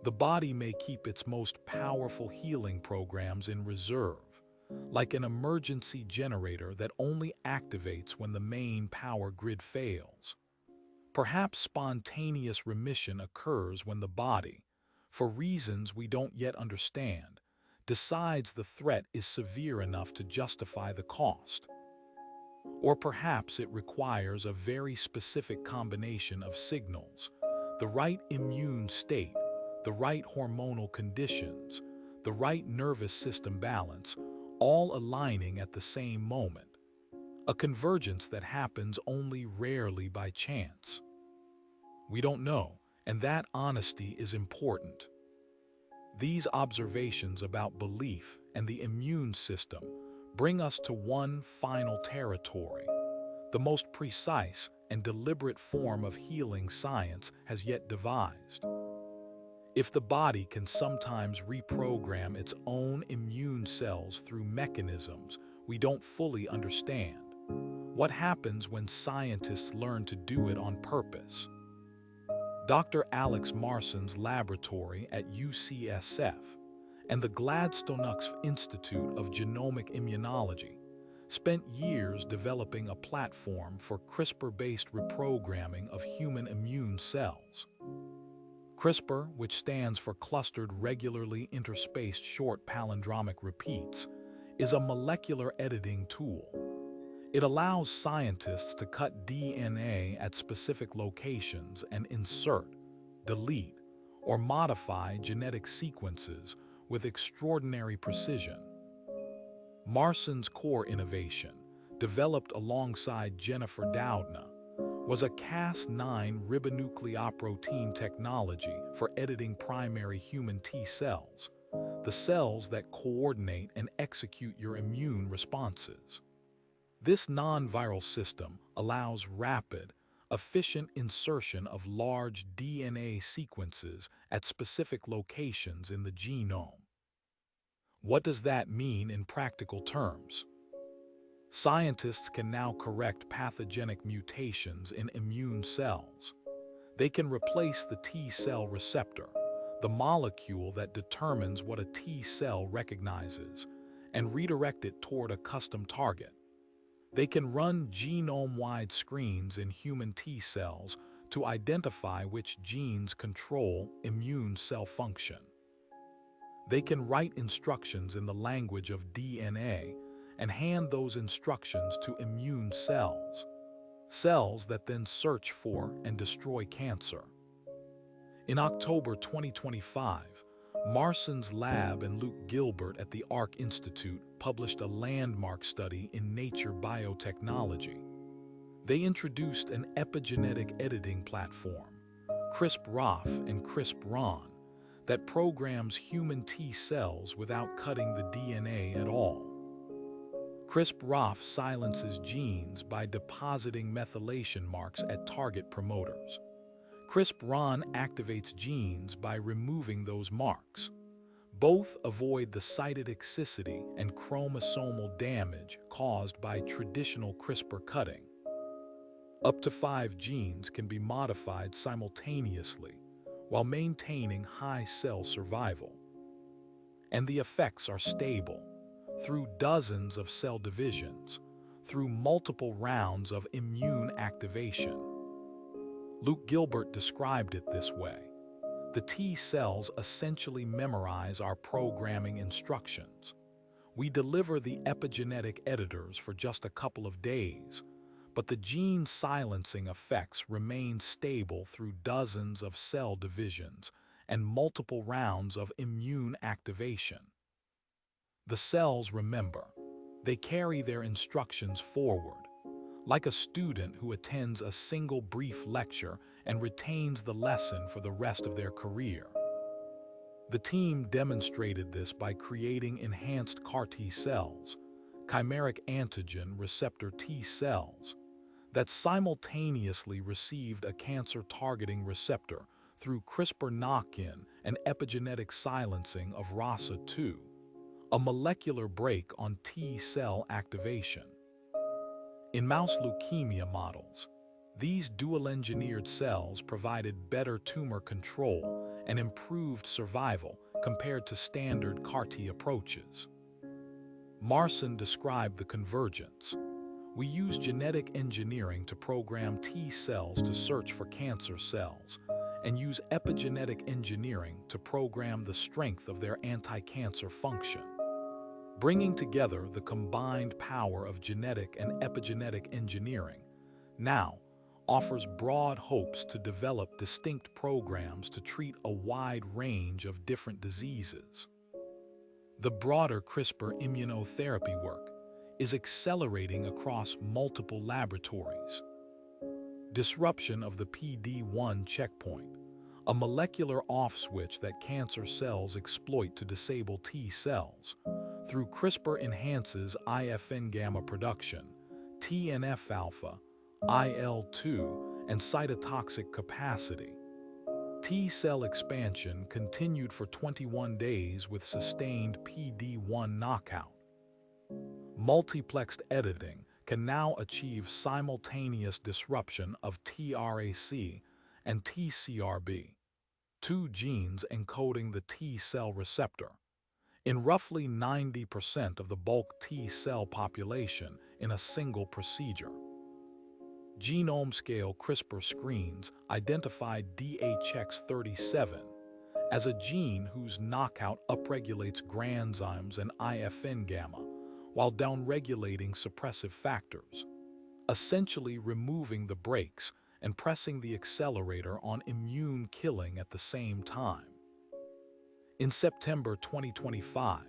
The body may keep its most powerful healing programs in reserve, like an emergency generator that only activates when the main power grid fails. Perhaps spontaneous remission occurs when the body, for reasons we don't yet understand, decides the threat is severe enough to justify the cost. Or perhaps it requires a very specific combination of signals: the right immune state, the right hormonal conditions, the right nervous system balance, all aligning at the same moment. A convergence that happens only rarely by chance. We don't know, and that honesty is important. These observations about belief and the immune system bring us to one final territory, the most precise and deliberate form of healing science has yet devised. If the body can sometimes reprogram its own immune cells through mechanisms we don't fully understand, what happens when scientists learn to do it on purpose? Dr. Alex Marson's laboratory at UCSF and the Gladstone Institute of Genomic Immunology spent years developing a platform for CRISPR-based reprogramming of human immune cells. CRISPR, which stands for Clustered Regularly Interspaced Short Palindromic Repeats, is a molecular editing tool. It allows scientists to cut DNA at specific locations and insert, delete, or modify genetic sequences with extraordinary precision. Marson's core innovation, developed alongside Jennifer Doudna, was a Cas9 ribonucleoprotein technology for editing primary human T cells, the cells that coordinate and execute your immune responses. This non-viral system allows rapid, efficient insertion of large DNA sequences at specific locations in the genome. What does that mean in practical terms? Scientists can now correct pathogenic mutations in immune cells. They can replace the T cell receptor, the molecule that determines what a T cell recognizes, and redirect it toward a custom target. They can run genome-wide screens in human T cells to identify which genes control immune cell function. They can write instructions in the language of DNA and hand those instructions to immune cells, cells that then search for and destroy cancer. In October 2025, Marson's lab and Luke Gilbert at the Arc Institute published a landmark study in Nature Biotechnology. They introduced an epigenetic editing platform, CRISPR-Raf and CRISPR-Ron, that programs human T cells without cutting the DNA at all. CRISPR-Raf silences genes by depositing methylation marks at target promoters. CRISPR-Ron activates genes by removing those marks. Both avoid the cytotoxicity and chromosomal damage caused by traditional CRISPR cutting. Up to 5 genes can be modified simultaneously while maintaining high cell survival. And the effects are stable, through dozens of cell divisions, through multiple rounds of immune activation. Luke Gilbert described it this way: the T cells essentially memorize our programming instructions. We deliver the epigenetic editors for just a couple of days, but the gene silencing effects remain stable through dozens of cell divisions and multiple rounds of immune activation. The cells remember. They carry their instructions forward, like a student who attends a single brief lecture and retains the lesson for the rest of their career. The team demonstrated this by creating enhanced CAR T cells, chimeric antigen receptor T cells, that simultaneously received a cancer-targeting receptor through CRISPR knock-in and epigenetic silencing of RASA2, a molecular brake on T cell activation. In mouse leukemia models, these dual-engineered cells provided better tumor control and improved survival compared to standard CAR T approaches. Marson described the convergence. We use genetic engineering to program T cells to search for cancer cells, and use epigenetic engineering to program the strength of their anti-cancer function. Bringing together the combined power of genetic and epigenetic engineering now offers broad hopes to develop distinct programs to treat a wide range of different diseases. The broader CRISPR immunotherapy work is accelerating across multiple laboratories. Disruption of the PD-1 checkpoint, a molecular off-switch that cancer cells exploit to disable T cells, through CRISPR enhances IFN gamma production, TNF-alpha, IL-2, and cytotoxic capacity. T cell expansion continued for 21 days with sustained PD-1 knockout. Multiplexed editing can now achieve simultaneous disruption of TRAC and TCRB, 2 genes encoding the T cell receptor, in roughly 90% of the bulk T cell population in a single procedure. Genome-scale CRISPR screens identified DHX37 as a gene whose knockout upregulates granzymes and IFN gamma, while downregulating suppressive factors, essentially removing the brakes and pressing the accelerator on immune killing at the same time. In September 2025,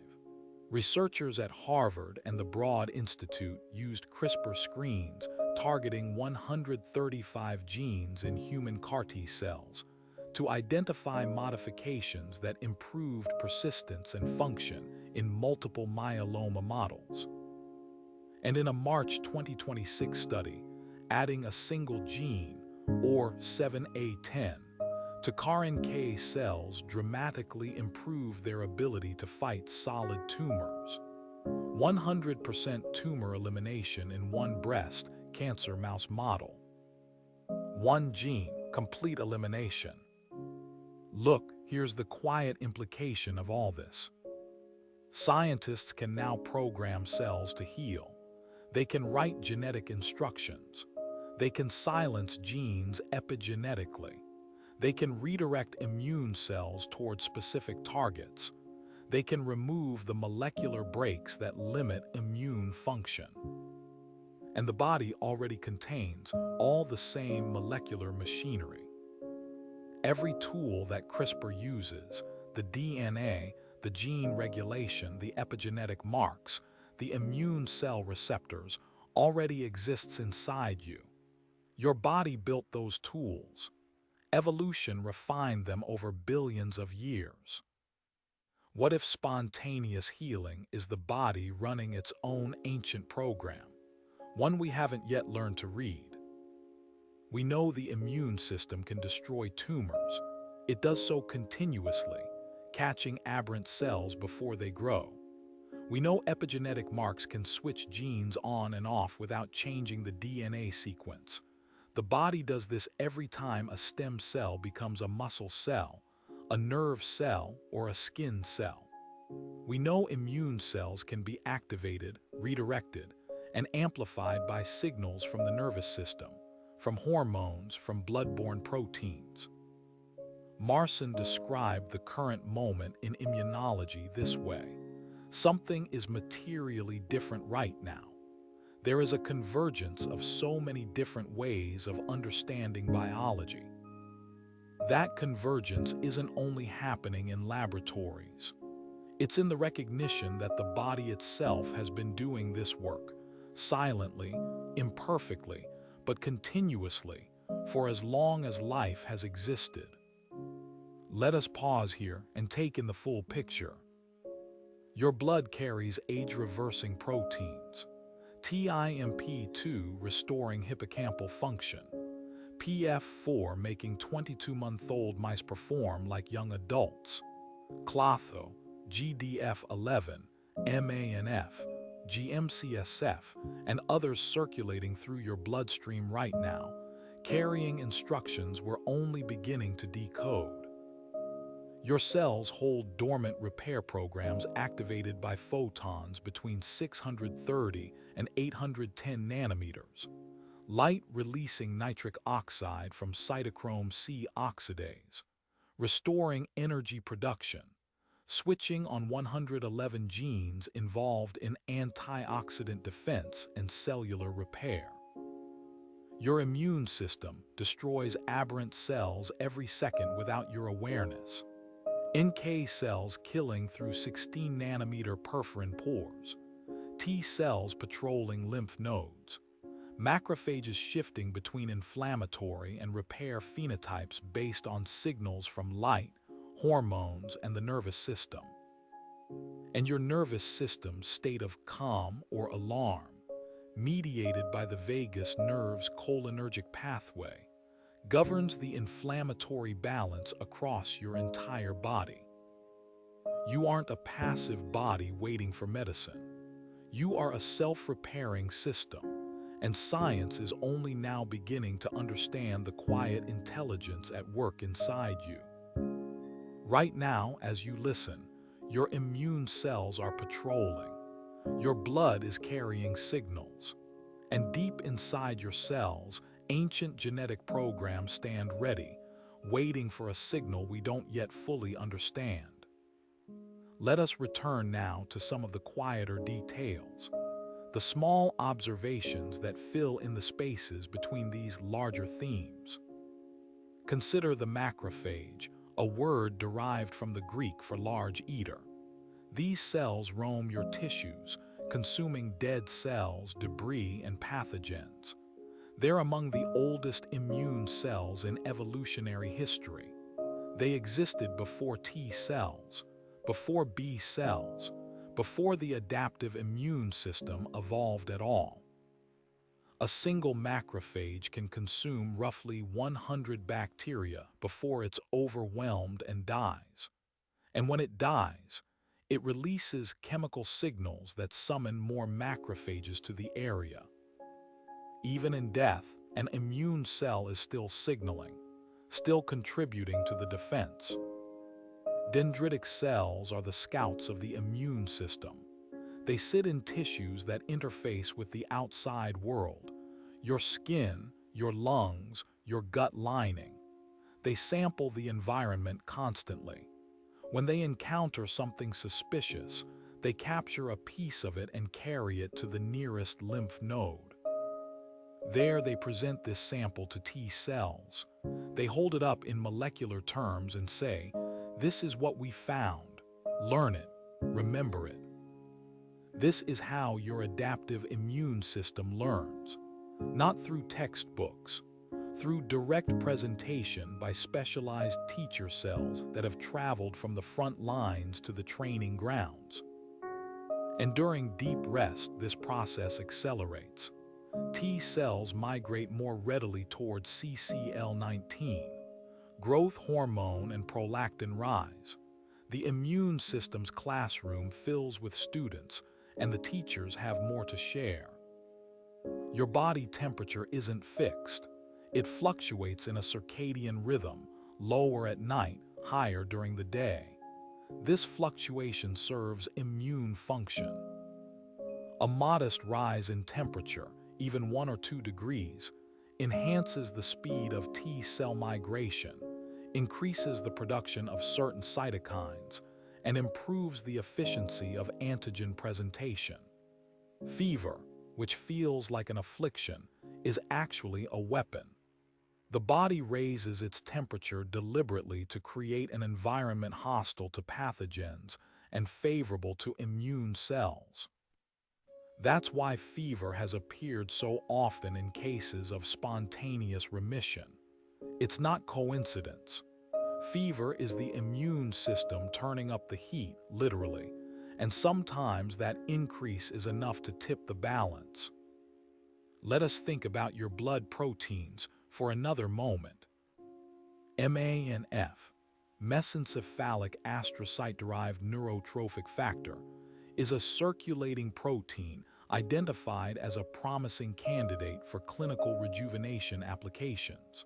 researchers at Harvard and the Broad Institute used CRISPR screens targeting 135 genes in human CAR T cells to identify modifications that improved persistence and function in multiple myeloma models. And in a March 2026 study, adding a single gene, or 7A10, to CAR-NK cells dramatically improved their ability to fight solid tumors. 100% tumor elimination in one breast cancer mouse model. 1 gene, complete elimination. Look, here's the quiet implication of all this. Scientists can now program cells to heal. They can write genetic instructions. They can silence genes epigenetically. They can redirect immune cells toward specific targets. They can remove the molecular brakes that limit immune function. And the body already contains all the same molecular machinery. Every tool that CRISPR uses, The DNA, the gene regulation, the epigenetic marks, the immune cell receptors already exists inside you. Your body built those tools. Evolution refined them over billions of years. What if spontaneous healing is the body running its own ancient program, one we haven't yet learned to read? We know the immune system can destroy tumors. It does so continuously, catching aberrant cells before they grow. We know epigenetic marks can switch genes on and off without changing the DNA sequence. The body does this every time a stem cell becomes a muscle cell, a nerve cell, or a skin cell. We know immune cells can be activated, redirected, and amplified by signals from the nervous system, from hormones, from blood-borne proteins. Marson described the current moment in immunology this way: something is materially different right now. There is a convergence of so many different ways of understanding biology. That convergence isn't only happening in laboratories. It's in the recognition that the body itself has been doing this work, silently, imperfectly, but continuously, for as long as life has existed. Let us pause here and take in the full picture. Your blood carries age-reversing proteins. TIMP2 restoring hippocampal function, PF4 making 22-month-old mice perform like young adults, Clotho, GDF11, MANF, GMCSF, and others circulating through your bloodstream right now, carrying instructions we're only beginning to decode. Your cells hold dormant repair programs activated by photons between 630 and 810 nanometers, light releasing nitric oxide from cytochrome C oxidase, restoring energy production, switching on 111 genes involved in antioxidant defense and cellular repair. Your immune system destroys aberrant cells every second without your awareness. NK cells killing through 16-nanometer perforin pores, T cells patrolling lymph nodes, macrophages shifting between inflammatory and repair phenotypes based on signals from light, hormones, and the nervous system. And your nervous system's state of calm or alarm, mediated by the vagus nerve's cholinergic pathway, governs the inflammatory balance across your entire body. You aren't a passive body waiting for medicine. You are a self-repairing system, and science is only now beginning to understand the quiet intelligence at work inside you. Right now, as you listen, your immune cells are patrolling. Your blood is carrying signals, and deep inside your cells, ancient genetic programs stand ready, waiting for a signal we don't yet fully understand. Let us return now to some of the quieter details, the small observations that fill in the spaces between these larger themes. Consider the macrophage, a word derived from the Greek for large eater. These cells roam your tissues, consuming dead cells, debris, and pathogens. They're among the oldest immune cells in evolutionary history. They existed before T cells, before B cells, before the adaptive immune system evolved at all. A single macrophage can consume roughly 100 bacteria before it's overwhelmed and dies. And when it dies, it releases chemical signals that summon more macrophages to the area. Even in death, an immune cell is still signaling, still contributing to the defense. Dendritic cells are the scouts of the immune system. They sit in tissues that interface with the outside world, your skin, your lungs, your gut lining. They sample the environment constantly. When they encounter something suspicious, they capture a piece of it and carry it to the nearest lymph node. There they present this sample to T cells. They hold it up in molecular terms and say, This is what we found. Learn it. Remember it. This is how your adaptive immune system learns. Not through textbooks, through direct presentation by specialized teacher cells that have traveled from the front lines to the training grounds. And during deep rest, this process accelerates. T cells migrate more readily towards CCL19. Growth hormone and prolactin rise. The immune system's classroom fills with students, and the teachers have more to share. Your body temperature isn't fixed. It fluctuates in a circadian rhythm, lower at night, higher during the day. This fluctuation serves immune function. A modest rise in temperature, even 1 or 2 degrees, enhances the speed of T cell migration, increases the production of certain cytokines, and improves the efficiency of antigen presentation. Fever, which feels like an affliction, is actually a weapon. The body raises its temperature deliberately to create an environment hostile to pathogens and favorable to immune cells. That's why fever has appeared so often in cases of spontaneous remission. It's not coincidence. Fever is the immune system turning up the heat, literally, and sometimes that increase is enough to tip the balance. Let us think about your blood proteins for another moment. MANF, mesencephalic astrocyte-derived neurotrophic factor, is a circulating protein identified as a promising candidate for clinical rejuvenation applications.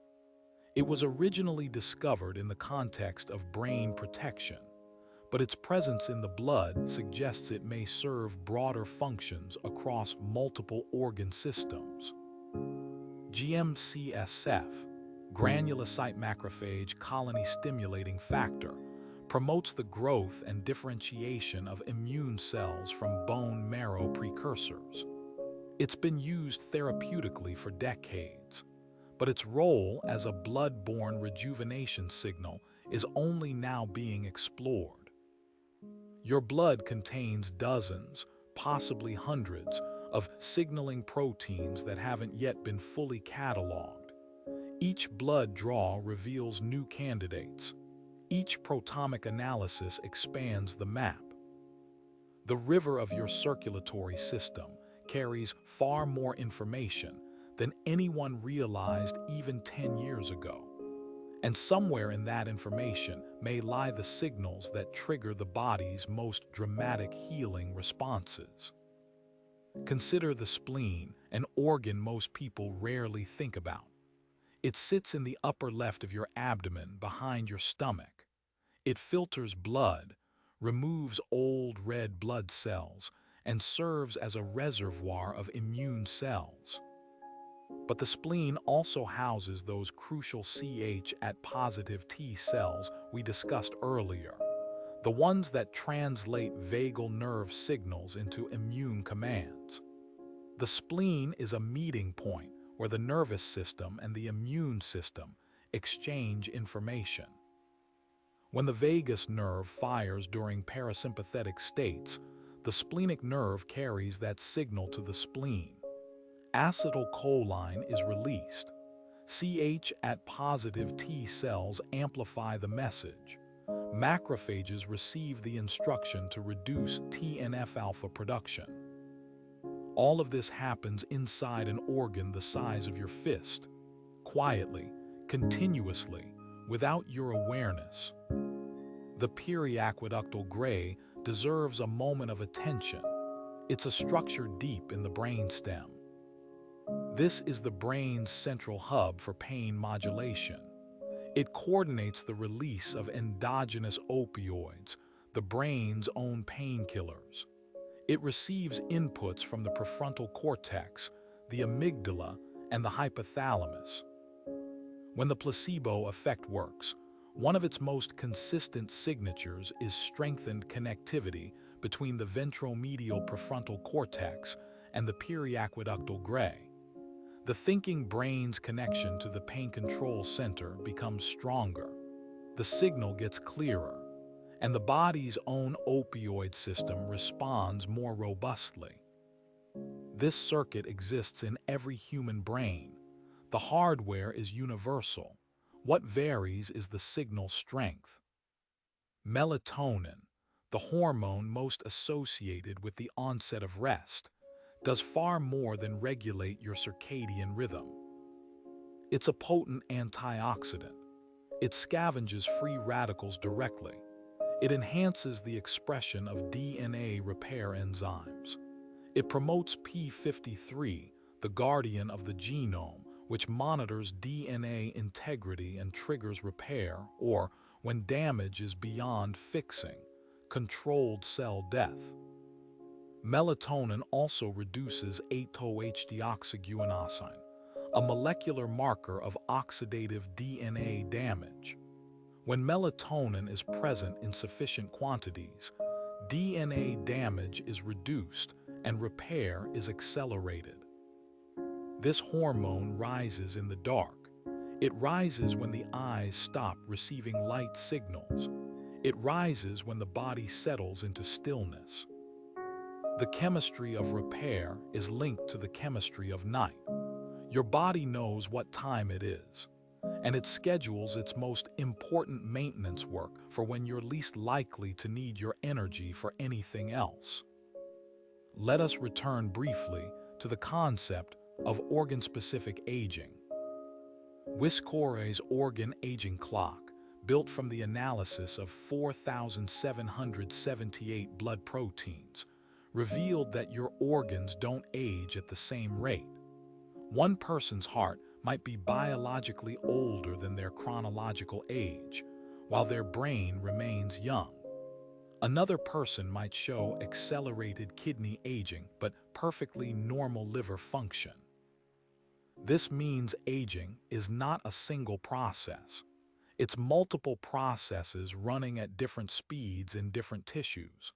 It was originally discovered in the context of brain protection, but its presence in the blood suggests it may serve broader functions across multiple organ systems. GM-CSF, granulocyte macrophage colony stimulating factor, promotes the growth and differentiation of immune cells from bone marrow precursors. It's been used therapeutically for decades, but its role as a blood-borne rejuvenation signal is only now being explored. Your blood contains dozens, possibly hundreds, of signaling proteins that haven't yet been fully cataloged. Each blood draw reveals new candidates. Each protomic analysis expands the map. The river of your circulatory system carries far more information than anyone realized even 10 years ago. And somewhere in that information may lie the signals that trigger the body's most dramatic healing responses. Consider the spleen, an organ most people rarely think about. It sits in the upper left of your abdomen behind your stomach. It filters blood, removes old red blood cells, and serves as a reservoir of immune cells. But the spleen also houses those crucial Ch-positive T cells we discussed earlier, the ones that translate vagal nerve signals into immune commands. The spleen is a meeting point where the nervous system and the immune system exchange information. When the vagus nerve fires during parasympathetic states, the splenic nerve carries that signal to the spleen. Acetylcholine is released. Ch-positive T cells amplify the message. Macrophages receive the instruction to reduce TNF-alpha production. All of this happens inside an organ the size of your fist, quietly, continuously, without your awareness. The periaqueductal gray deserves a moment of attention. It's a structure deep in the brainstem. This is the brain's central hub for pain modulation. It coordinates the release of endogenous opioids, the brain's own painkillers. It receives inputs from the prefrontal cortex, the amygdala, and the hypothalamus. When the placebo effect works, one of its most consistent signatures is strengthened connectivity between the ventromedial prefrontal cortex and the periaqueductal gray. The thinking brain's connection to the pain control center becomes stronger. The signal gets clearer. and the body's own opioid system responds more robustly. This circuit exists in every human brain. The hardware is universal. What varies is the signal strength. Melatonin, the hormone most associated with the onset of rest, does far more than regulate your circadian rhythm. It's a potent antioxidant. It scavenges free radicals directly. It enhances the expression of DNA repair enzymes. It promotes p53, the guardian of the genome, which monitors DNA integrity and triggers repair, or, when damage is beyond fixing, controlled cell death. Melatonin also reduces 8-deoxyguanosine, a molecular marker of oxidative DNA damage. When melatonin is present in sufficient quantities, DNA damage is reduced and repair is accelerated. This hormone rises in the dark. It rises when the eyes stop receiving light signals. It rises when the body settles into stillness. The chemistry of repair is linked to the chemistry of night. Your body knows what time it is, and it schedules its most important maintenance work for when you're least likely to need your energy for anything else. Let us return briefly to the concept of organ-specific aging. Wiscore's organ aging clock, built from the analysis of 4,778 blood proteins, revealed that your organs don't age at the same rate. One person's heart might be biologically older than their chronological age, while their brain remains young. Another person might show accelerated kidney aging but perfectly normal liver function. This means aging is not a single process. It's multiple processes running at different speeds in different tissues,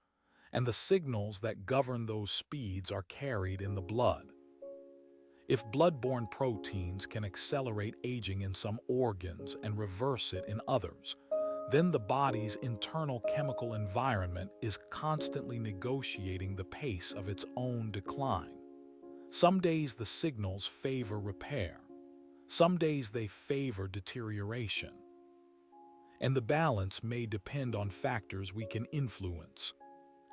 and the signals that govern those speeds are carried in the blood. If blood-borne proteins can accelerate aging in some organs and reverse it in others, then the body's internal chemical environment is constantly negotiating the pace of its own decline. Some days the signals favor repair. Some days they favor deterioration. And the balance may depend on factors we can influence.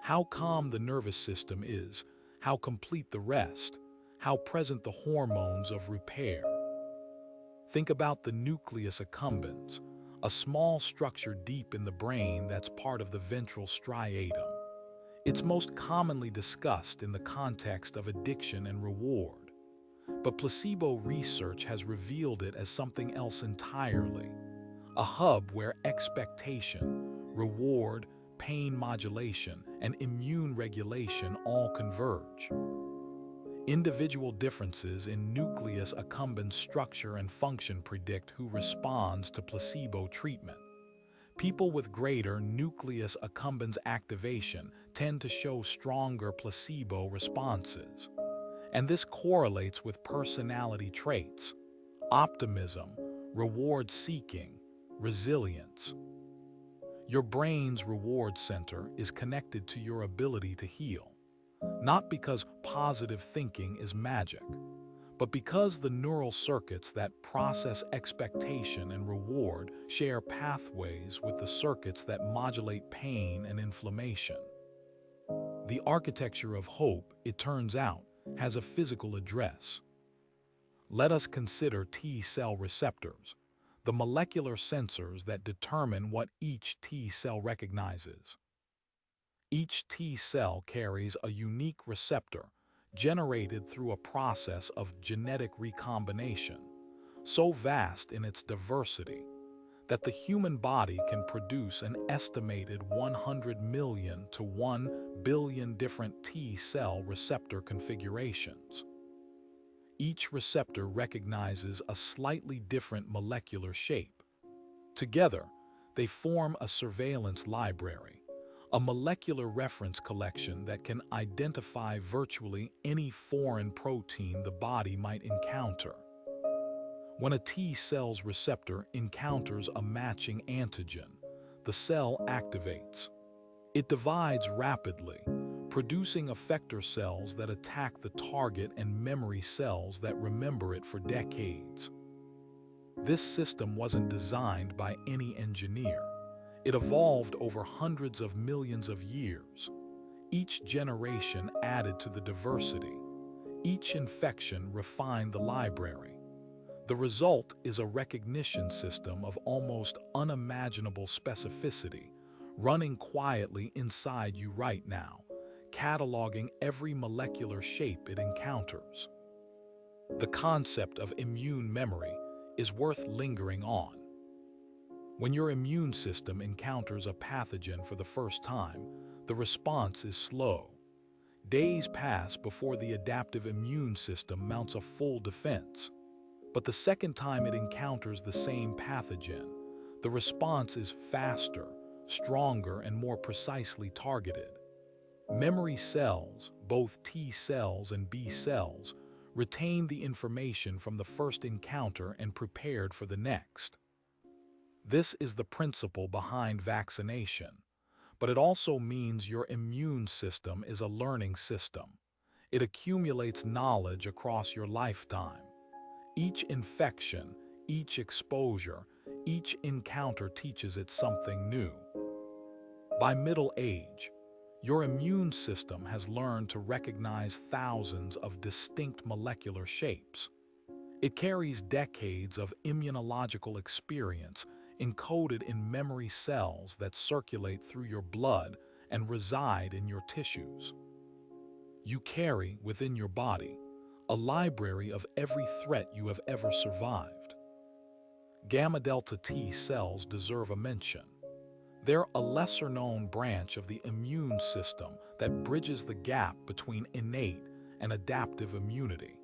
How calm the nervous system is, how complete the rest, how present the hormones of repair. Think about the nucleus accumbens, a small structure deep in the brain that's part of the ventral striatum. It's most commonly discussed in the context of addiction and reward, but placebo research has revealed it as something else entirely, a hub where expectation, reward, pain modulation, and immune regulation all converge. Individual differences in nucleus accumbens structure and function predict who responds to placebo treatment. People with greater nucleus accumbens activation tend to show stronger placebo responses. And this correlates with personality traits: optimism, reward-seeking, resilience. Your brain's reward center is connected to your ability to heal, not because positive thinking is magic, but because the neural circuits that process expectation and reward share pathways with the circuits that modulate pain and inflammation. The architecture of hope, it turns out, has a physical address. Let us consider T-cell receptors, the molecular sensors that determine what each T-cell recognizes. Each T-cell carries a unique receptor generated through a process of genetic recombination, so vast in its diversity that the human body can produce an estimated 100 million to 1 billion different T-cell receptor configurations. Each receptor recognizes a slightly different molecular shape. Together, they form a surveillance library, a molecular reference collection that can identify virtually any foreign protein the body might encounter. When a T cell's receptor encounters a matching antigen, the cell activates. It divides rapidly, producing effector cells that attack the target and memory cells that remember it for decades. This system wasn't designed by any engineer. It evolved over hundreds of millions of years. Each generation added to the diversity. Each infection refined the library. The result is a recognition system of almost unimaginable specificity, running quietly inside you right now, cataloging every molecular shape it encounters. The concept of immune memory is worth lingering on. When your immune system encounters a pathogen for the first time, the response is slow. Days pass before the adaptive immune system mounts a full defense. But the second time it encounters the same pathogen, the response is faster, stronger, and more precisely targeted. Memory cells, both T cells and B cells, retain the information from the first encounter and prepared for the next. This is the principle behind vaccination, but it also means your immune system is a learning system. It accumulates knowledge across your lifetime. Each infection, each exposure, each encounter teaches it something new. By middle age, your immune system has learned to recognize thousands of distinct molecular shapes. It carries decades of immunological experience encoded in memory cells that circulate through your blood and reside in your tissues. You carry within your body a library of every threat you have ever survived. Gamma delta T cells deserve a mention. They're a lesser-known branch of the immune system that bridges the gap between innate and adaptive immunity.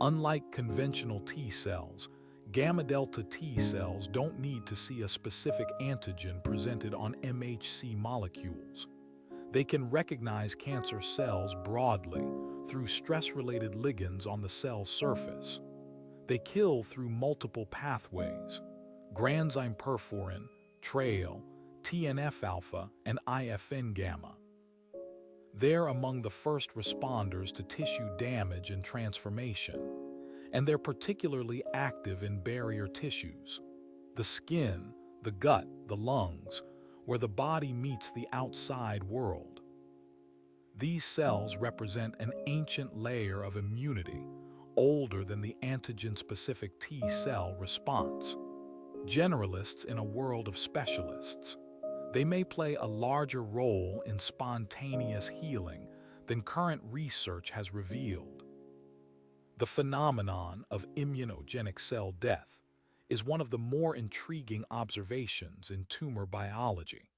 Unlike conventional T cells, gamma delta T cells don't need to see a specific antigen presented on MHC molecules. They can recognize cancer cells broadly through stress-related ligands on the cell surface. They kill through multiple pathways: granzyme perforin, TRAIL, TNF-alpha, and IFN-gamma. They're among the first responders to tissue damage and transformation, and they're particularly active in barrier tissues: the skin, the gut, the lungs, where the body meets the outside world. These cells represent an ancient layer of immunity, older than the antigen-specific T cell response. Generalists in a world of specialists. They may play a larger role in spontaneous healing than current research has revealed. The phenomenon of immunogenic cell death is one of the more intriguing observations in tumor biology.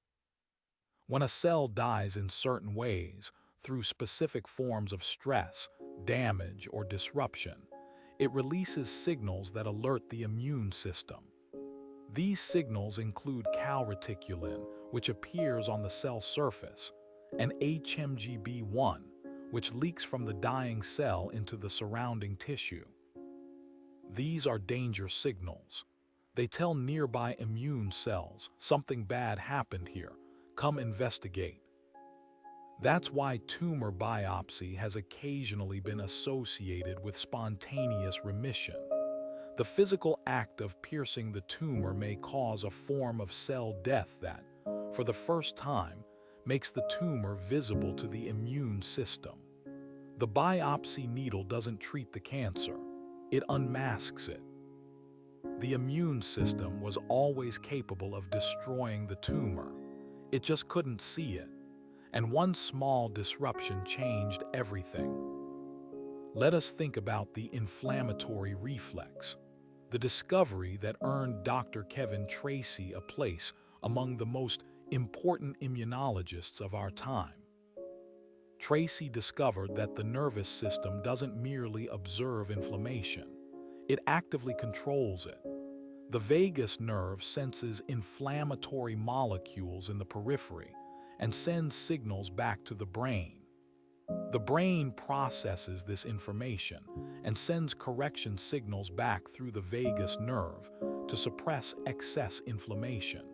When a cell dies in certain ways, through specific forms of stress, damage, or disruption, it releases signals that alert the immune system. These signals include calreticulin, which appears on the cell surface, and HMGB1, which leaks from the dying cell into the surrounding tissue. These are danger signals. They tell nearby immune cells, something bad happened here, come investigate. That's why tumor biopsy has occasionally been associated with spontaneous remission. The physical act of piercing the tumor may cause a form of cell death that, for the first time, makes the tumor visible to the immune system. The biopsy needle doesn't treat the cancer, it unmasks it. The immune system was always capable of destroying the tumor. It just couldn't see it, and one small disruption changed everything. Let us think about the inflammatory reflex, the discovery that earned Dr. Kevin Tracy a place among the most important immunologists of our time. Tracy discovered that the nervous system doesn't merely observe inflammation, it actively controls it. The vagus nerve senses inflammatory molecules in the periphery and sends signals back to the brain. The brain processes this information and sends correction signals back through the vagus nerve to suppress excess inflammation.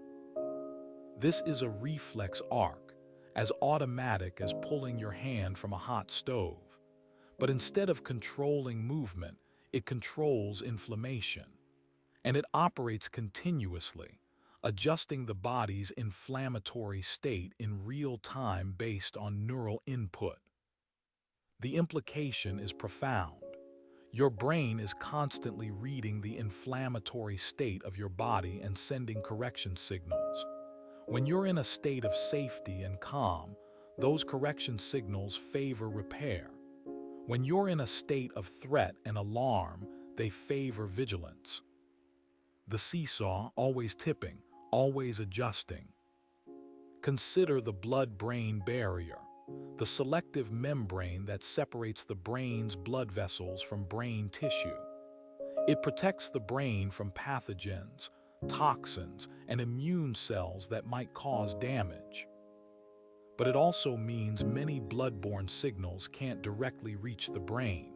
This is a reflex arc, as automatic as pulling your hand from a hot stove. But instead of controlling movement, it controls inflammation. And it operates continuously, adjusting the body's inflammatory state in real time based on neural input. The implication is profound. Your brain is constantly reading the inflammatory state of your body and sending correction signals. When you're in a state of safety and calm, those correction signals favor repair. When you're in a state of threat and alarm, they favor vigilance. The seesaw, always tipping, always adjusting. Consider the blood-brain barrier, the selective membrane that separates the brain's blood vessels from brain tissue. It protects the brain from pathogens, toxins, and immune cells that might cause damage. But it also means many blood-borne signals can't directly reach the brain.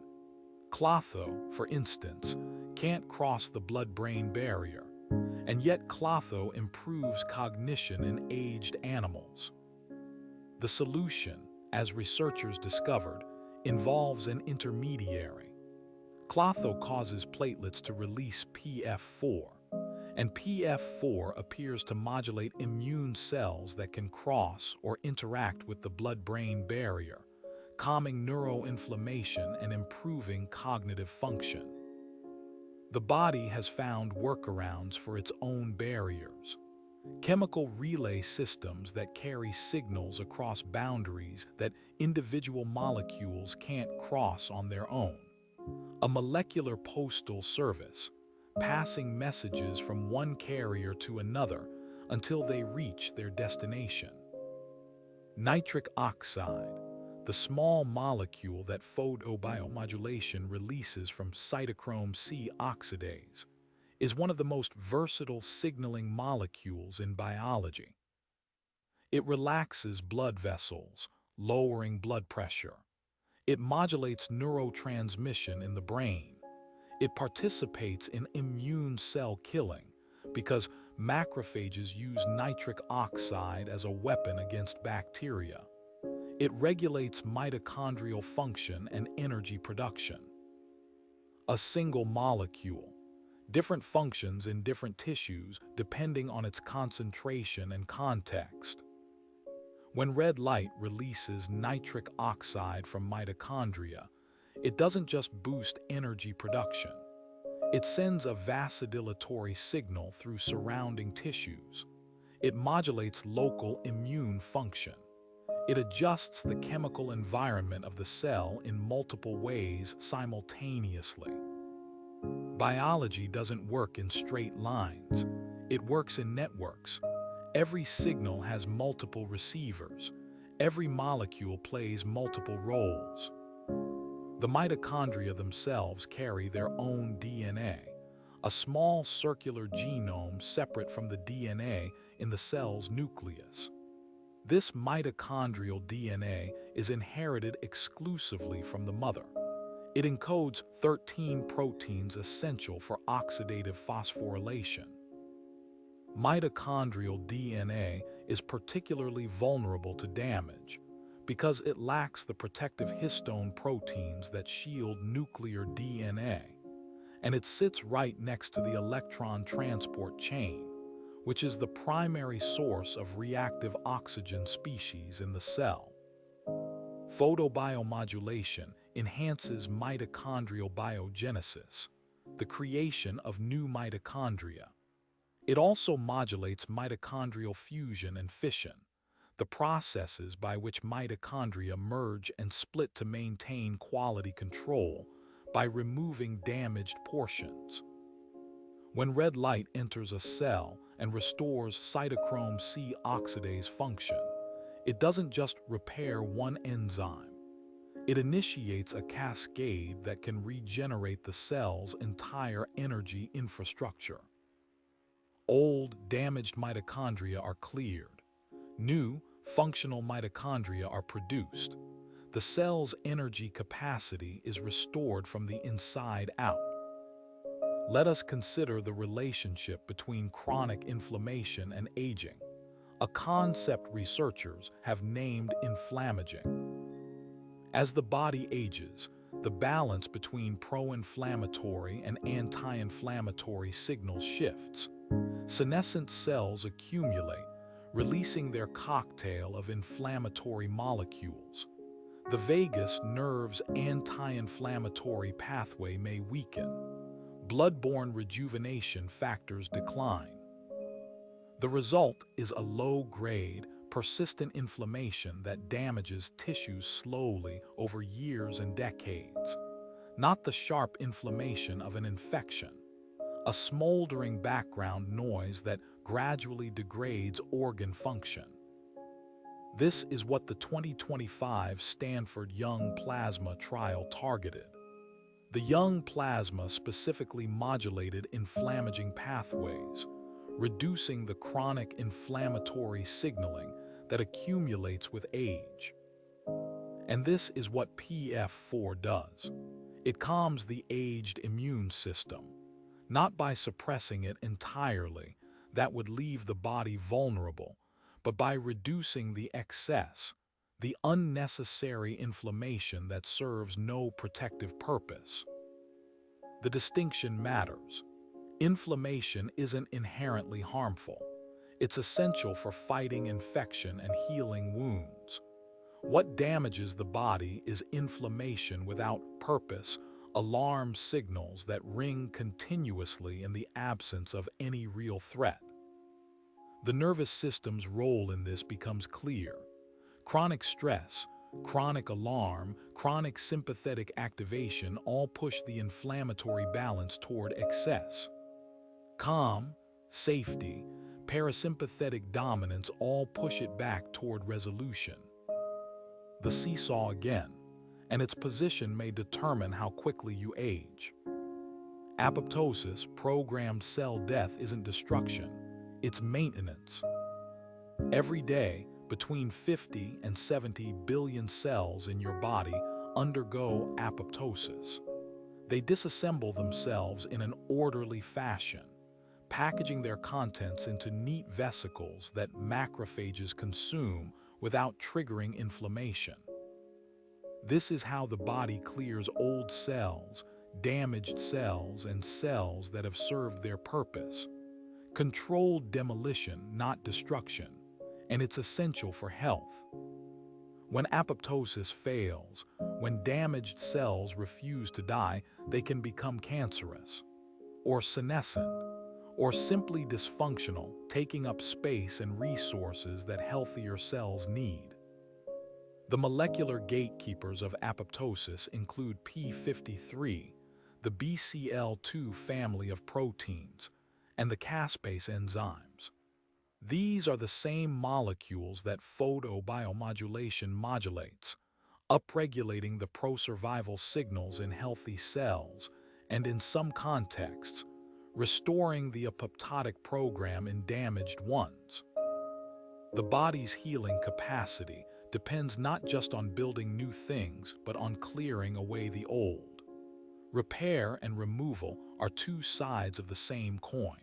Clotho, for instance, can't cross the blood-brain barrier, and yet clotho improves cognition in aged animals. The solution, as researchers discovered, involves an intermediary. Clotho causes platelets to release PF4, and PF4 appears to modulate immune cells that can cross or interact with the blood-brain barrier, calming neuroinflammation and improving cognitive function. The body has found workarounds for its own barriers. Chemical relay systems that carry signals across boundaries that individual molecules can't cross on their own. A molecular postal service, passing messages from one carrier to another until they reach their destination. Nitric oxide, the small molecule that photobiomodulation releases from cytochrome C oxidase, is one of the most versatile signaling molecules in biology. It relaxes blood vessels, lowering blood pressure. It modulates neurotransmission in the brain. It participates in immune cell killing because macrophages use nitric oxide as a weapon against bacteria. It regulates mitochondrial function and energy production. A single molecule, different functions in different tissues depending on its concentration and context. When red light releases nitric oxide from mitochondria, it doesn't just boost energy production. It sends a vasodilatory signal through surrounding tissues. It modulates local immune function. It adjusts the chemical environment of the cell in multiple ways simultaneously. Biology doesn't work in straight lines. It works in networks. Every signal has multiple receivers. Every molecule plays multiple roles. The mitochondria themselves carry their own DNA, a small circular genome separate from the DNA in the cell's nucleus. This mitochondrial DNA is inherited exclusively from the mother. It encodes 13 proteins essential for oxidative phosphorylation. Mitochondrial DNA is particularly vulnerable to damage because it lacks the protective histone proteins that shield nuclear DNA, and it sits right next to the electron transport chain, which is the primary source of reactive oxygen species in the cell. Photobiomodulation enhances mitochondrial biogenesis, the creation of new mitochondria. It also modulates mitochondrial fusion and fission, the processes by which mitochondria merge and split to maintain quality control by removing damaged portions. When red light enters a cell and restores cytochrome C oxidase function, it doesn't just repair one enzyme. It initiates a cascade that can regenerate the cell's entire energy infrastructure. Old, damaged mitochondria are cleared. New, functional mitochondria are produced. The cell's energy capacity is restored from the inside out. Let us consider the relationship between chronic inflammation and aging. a concept researchers have named inflammaging. As the body ages, the balance between pro-inflammatory and anti-inflammatory signals shifts. Senescent cells accumulate, releasing their cocktail of inflammatory molecules. The vagus nerve's anti-inflammatory pathway may weaken. Blood-borne rejuvenation factors decline. The result is a low-grade, persistent inflammation that damages tissues slowly over years and decades. Not the sharp inflammation of an infection, a smoldering background noise that gradually degrades organ function. This is what the 2025 Stanford Young Plasma trial targeted. The Young Plasma specifically modulated inflammaging pathways, reducing the chronic inflammatory signaling that accumulates with age. And this is what PF4 does. It calms the aged immune system, not by suppressing it entirely, that would leave the body vulnerable, but by reducing the excess, the unnecessary inflammation that serves no protective purpose. The distinction matters. Inflammation isn't inherently harmful. It's essential for fighting infection and healing wounds. What damages the body is inflammation without purpose, alarm signals that ring continuously in the absence of any real threat. The nervous system's role in this becomes clear. Chronic stress, chronic alarm, chronic sympathetic activation all push the inflammatory balance toward excess. Calm, safety, parasympathetic dominance all push it back toward resolution. The seesaw again, and its position may determine how quickly you age. Apoptosis, programmed cell death, isn't destruction, it's maintenance. Every day, between 50 and 70 billion cells in your body undergo apoptosis. They disassemble themselves in an orderly fashion, packaging their contents into neat vesicles that macrophages consume without triggering inflammation. This is how the body clears old cells, damaged cells, and cells that have served their purpose. Controlled demolition, not destruction, and it's essential for health. When apoptosis fails, when damaged cells refuse to die, they can become cancerous, or senescent, or simply dysfunctional, taking up space and resources that healthier cells need. The molecular gatekeepers of apoptosis include p53, the BCL2 family of proteins, and the caspase enzymes. These are the same molecules that photobiomodulation modulates, upregulating the pro-survival signals in healthy cells, and in some contexts, restoring the apoptotic program in damaged ones. The body's healing capacity depends not just on building new things, but on clearing away the old. Repair and removal are two sides of the same coin.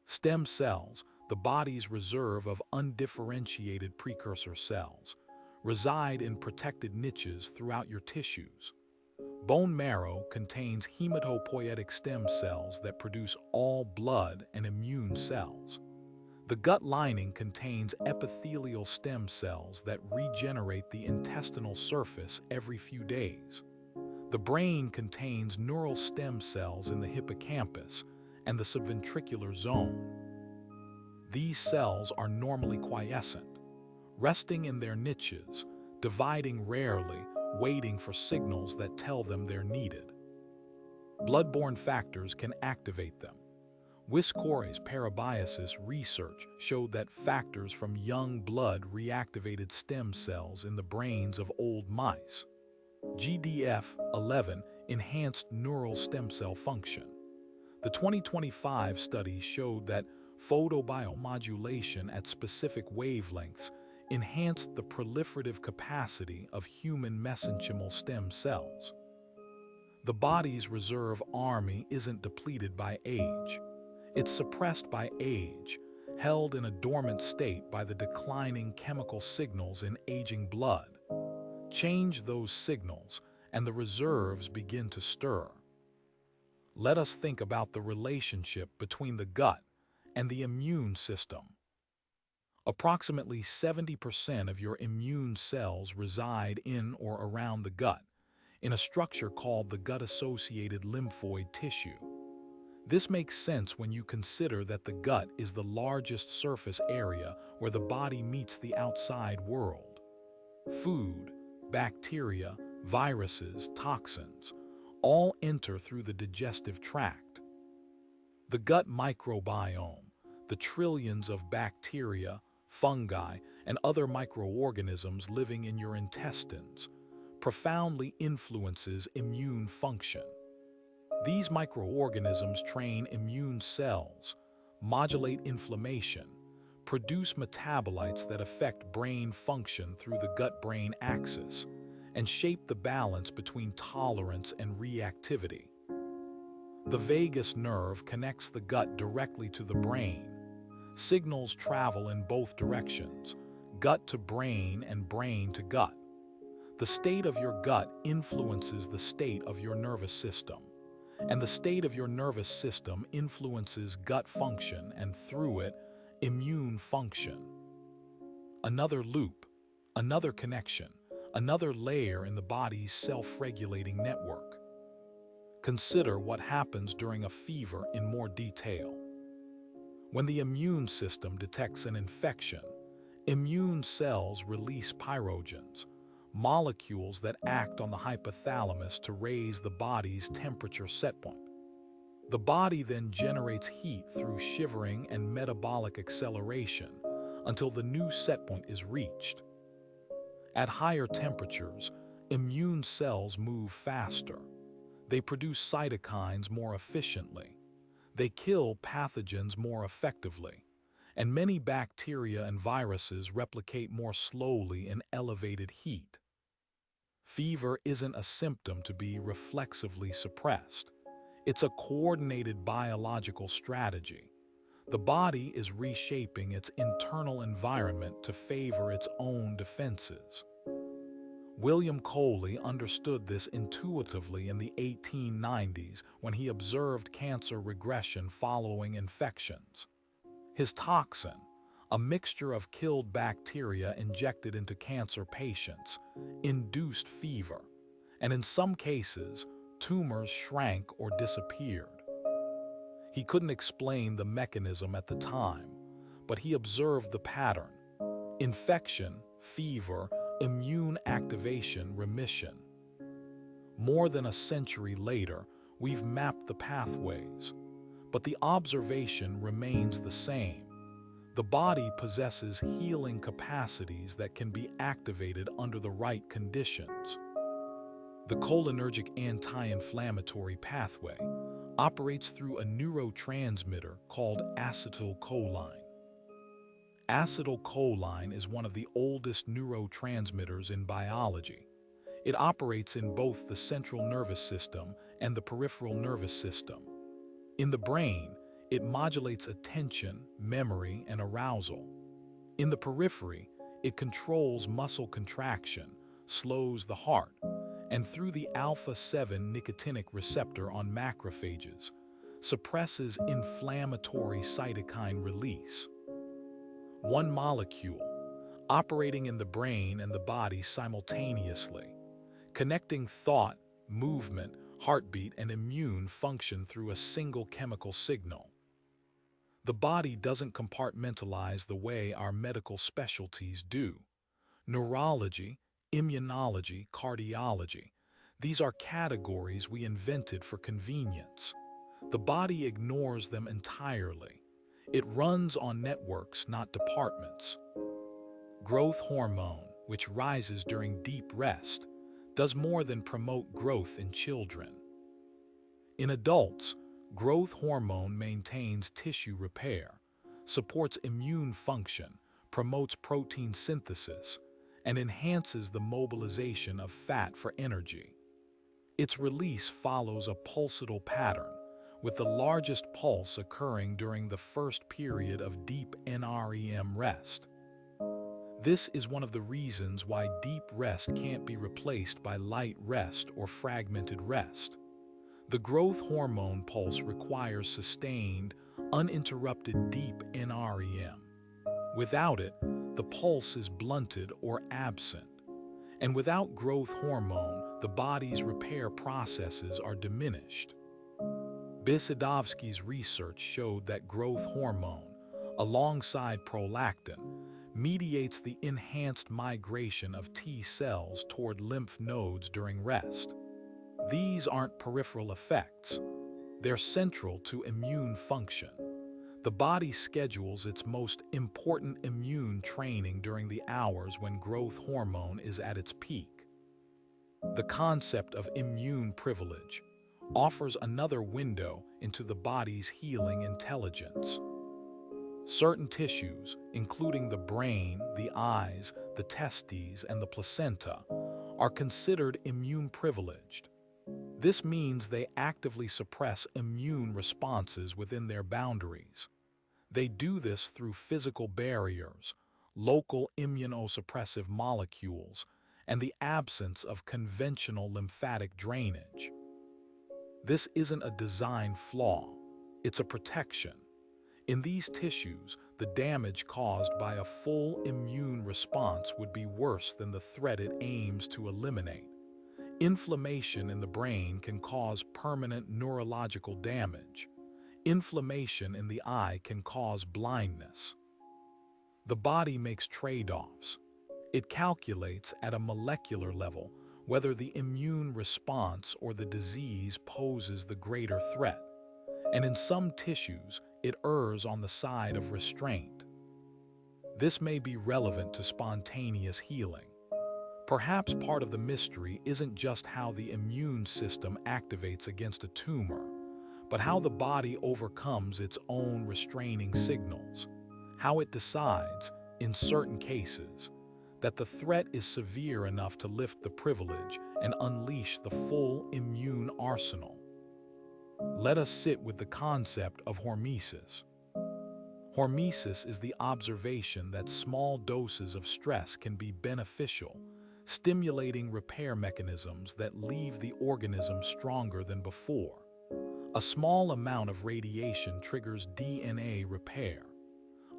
Stem cells, the body's reserve of undifferentiated precursor cells, reside in protected niches throughout your tissues. Bone marrow contains hematopoietic stem cells that produce all blood and immune cells. The gut lining contains epithelial stem cells that regenerate the intestinal surface every few days. The brain contains neural stem cells in the hippocampus and the subventricular zone. These cells are normally quiescent, resting in their niches, dividing rarely, waiting for signals that tell them they're needed. Blood-borne factors can activate them. Wiscore's parabiosis research showed that factors from young blood reactivated stem cells in the brains of old mice. GDF11 enhanced neural stem cell function. The 2025 study showed that photobiomodulation at specific wavelengths enhanced the proliferative capacity of human mesenchymal stem cells. The body's reserve army isn't depleted by age. It's suppressed by age, held in a dormant state by the declining chemical signals in aging blood. Change those signals, and the reserves begin to stir. Let us think about the relationship between the gut and the immune system. Approximately 70% of your immune cells reside in or around the gut, in a structure called the gut-associated lymphoid tissue. This makes sense when you consider that the gut is the largest surface area where the body meets the outside world. Food, bacteria, viruses, toxins, all enter through the digestive tract. The gut microbiome, the trillions of bacteria, fungi, and other microorganisms living in your intestines, profoundly influences immune function. These microorganisms train immune cells, modulate inflammation, produce metabolites that affect brain function through the gut-brain axis, and shape the balance between tolerance and reactivity. The vagus nerve connects the gut directly to the brain. Signals travel in both directions, gut to brain and brain to gut. The state of your gut influences the state of your nervous system, and the state of your nervous system influences gut function and, through it, immune function. Another loop, another connection, another layer in the body's self-regulating network. Consider what happens during a fever in more detail. When the immune system detects an infection, immune cells release pyrogens, molecules that act on the hypothalamus to raise the body's temperature setpoint. The body then generates heat through shivering and metabolic acceleration until the new setpoint is reached. At higher temperatures, immune cells move faster. They produce cytokines more efficiently. They kill pathogens more effectively. And many bacteria and viruses replicate more slowly in elevated heat. Fever isn't a symptom to be reflexively suppressed. It's a coordinated biological strategy. The body is reshaping its internal environment to favor its own defenses. William Coley understood this intuitively in the 1890s when he observed cancer regression following infections. His toxin, a mixture of killed bacteria injected into cancer patients, induced fever, and in some cases, tumors shrank or disappeared. He couldn't explain the mechanism at the time, but he observed the pattern: infection, fever, immune activation, remission. More than a century later, we've mapped the pathways, but the observation remains the same. The body possesses healing capacities that can be activated under the right conditions. The cholinergic anti-inflammatory pathway operates through a neurotransmitter called acetylcholine. Acetylcholine is one of the oldest neurotransmitters in biology. It operates in both the central nervous system and the peripheral nervous system. In the brain, it modulates attention, memory, and arousal. In the periphery, it controls muscle contraction, slows the heart, and through the alpha-7 nicotinic receptor on macrophages, suppresses inflammatory cytokine release. One molecule, operating in the brain and the body simultaneously, connecting thought, movement, heartbeat, and immune function through a single chemical signal. The body doesn't compartmentalize the way our medical specialties do. Neurology, immunology, cardiology, these are categories we invented for convenience. The body ignores them entirely. It runs on networks, not departments. Growth hormone, which rises during deep rest, does more than promote growth in children. In adults, growth hormone maintains tissue repair, supports immune function, promotes protein synthesis, and enhances the mobilization of fat for energy. Its release follows a pulsatile pattern, with the largest pulse occurring during the first period of deep NREM rest. This is one of the reasons why deep rest can't be replaced by light rest or fragmented rest. The growth hormone pulse requires sustained, uninterrupted deep NREM. Without it, the pulse is blunted or absent. And without growth hormone, the body's repair processes are diminished. Bisadovsky's research showed that growth hormone, alongside prolactin, mediates the enhanced migration of T cells toward lymph nodes during rest. These aren't peripheral effects. They're central to immune function. The body schedules its most important immune training during the hours when growth hormone is at its peak. The concept of immune privilege offers another window into the body's healing intelligence. Certain tissues, including the brain, the eyes, the testes, and the placenta, are considered immune privileged. This means they actively suppress immune responses within their boundaries. They do this through physical barriers, local immunosuppressive molecules, and the absence of conventional lymphatic drainage. This isn't a design flaw, it's a protection. In these tissues, the damage caused by a full immune response would be worse than the threat it aims to eliminate. Inflammation in the brain can cause permanent neurological damage. Inflammation in the eye can cause blindness. The body makes trade-offs. It calculates at a molecular level whether the immune response or the disease poses the greater threat. And in some tissues, it errs on the side of restraint. This may be relevant to spontaneous healing. Perhaps part of the mystery isn't just how the immune system activates against a tumor, but how the body overcomes its own restraining signals, how it decides, in certain cases, that the threat is severe enough to lift the privilege and unleash the full immune arsenal. Let us sit with the concept of hormesis. Hormesis is the observation that small doses of stress can be beneficial, stimulating repair mechanisms that leave the organism stronger than before. A small amount of radiation triggers DNA repair.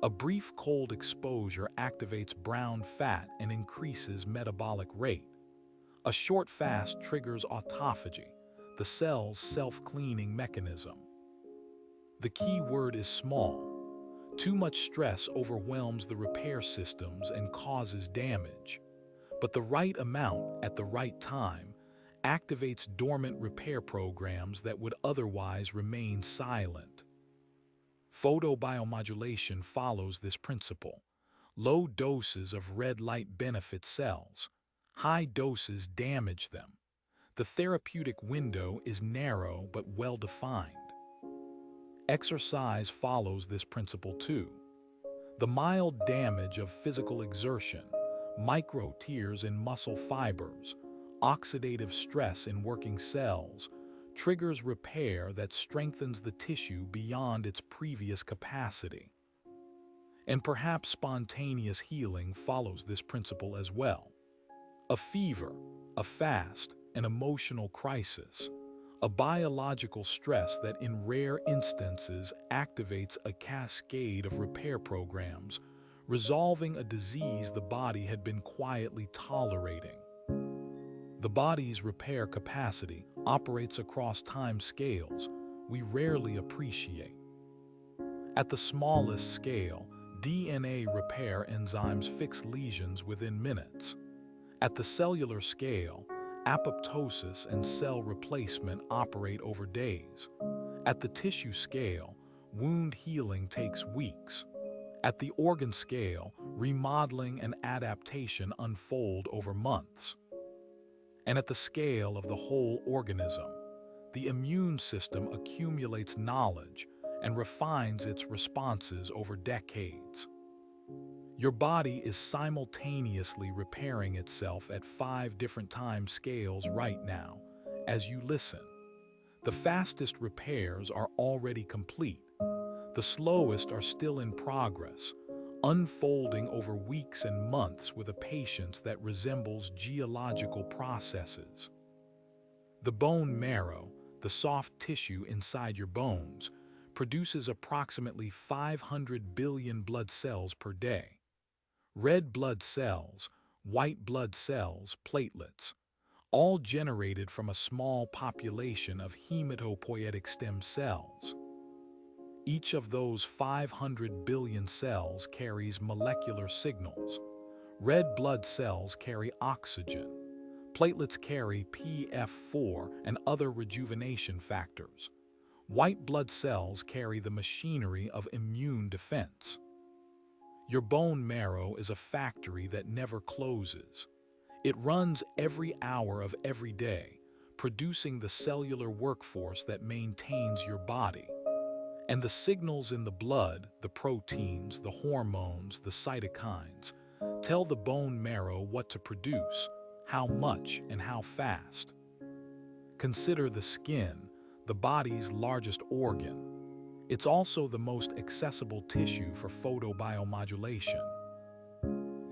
A brief cold exposure activates brown fat and increases metabolic rate. A short fast triggers autophagy, the cell's self-cleaning mechanism. The key word is small. Too much stress overwhelms the repair systems and causes damage. But the right amount at the right time activates dormant repair programs that would otherwise remain silent. Photobiomodulation follows this principle. Low doses of red light benefit cells. High doses damage them. The therapeutic window is narrow but well-defined. Exercise follows this principle too. The mild damage of physical exertion, micro tears in muscle fibers, oxidative stress in working cells, triggers repair that strengthens the tissue beyond its previous capacity. And perhaps spontaneous healing follows this principle as well. A fever, a fast, an emotional crisis, a biological stress that in rare instances activates a cascade of repair programs, resolving a disease the body had been quietly tolerating. The body's repair capacity operates across time scales we rarely appreciate. At the smallest scale, DNA repair enzymes fix lesions within minutes. At the cellular scale, apoptosis and cell replacement operate over days. At the tissue scale, wound healing takes weeks. At the organ scale, remodeling and adaptation unfold over months. And at the scale of the whole organism, the immune system accumulates knowledge and refines its responses over decades. Your body is simultaneously repairing itself at 5 different time scales right now as you listen. The fastest repairs are already complete. The slowest are still in progress, unfolding over weeks and months with a patience that resembles geological processes. The bone marrow, the soft tissue inside your bones, produces approximately 500 billion blood cells per day. Red blood cells, white blood cells, platelets, all generated from a small population of hematopoietic stem cells. Each of those 500 billion cells carries molecular signals. Red blood cells carry oxygen. Platelets carry PF4 and other rejuvenation factors. White blood cells carry the machinery of immune defense. Your bone marrow is a factory that never closes. It runs every hour of every day, producing the cellular workforce that maintains your body. And the signals in the blood, the proteins, the hormones, the cytokines, tell the bone marrow what to produce, how much, and how fast. Consider the skin, the body's largest organ. It's also the most accessible tissue for photobiomodulation.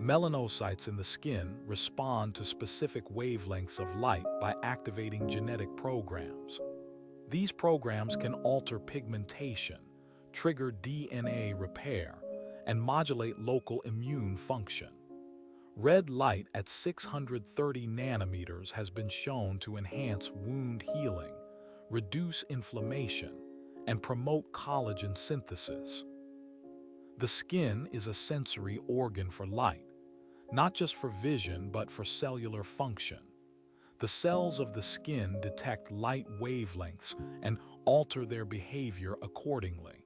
Melanocytes in the skin respond to specific wavelengths of light by activating genetic programs. These programs can alter pigmentation, trigger DNA repair, and modulate local immune function. Red light at 630 nanometers has been shown to enhance wound healing, reduce inflammation, and promote collagen synthesis. The skin is a sensory organ for light, not just for vision but for cellular function. The cells of the skin detect light wavelengths and alter their behavior accordingly.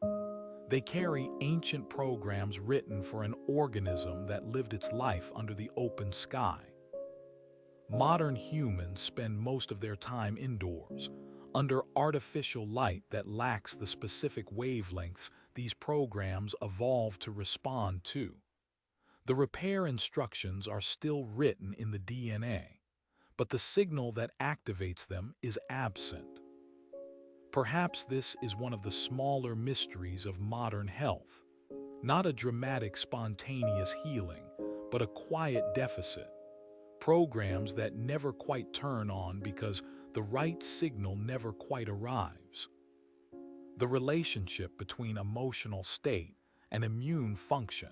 They carry ancient programs written for an organism that lived its life under the open sky. Modern humans spend most of their time indoors, under artificial light that lacks the specific wavelengths these programs evolved to respond to. The repair instructions are still written in the DNA, but the signal that activates them is absent. Perhaps this is one of the smaller mysteries of modern health. Not a dramatic, spontaneous healing, but a quiet deficit. Programs that never quite turn on because the right signal never quite arrives. The relationship between emotional state and immune function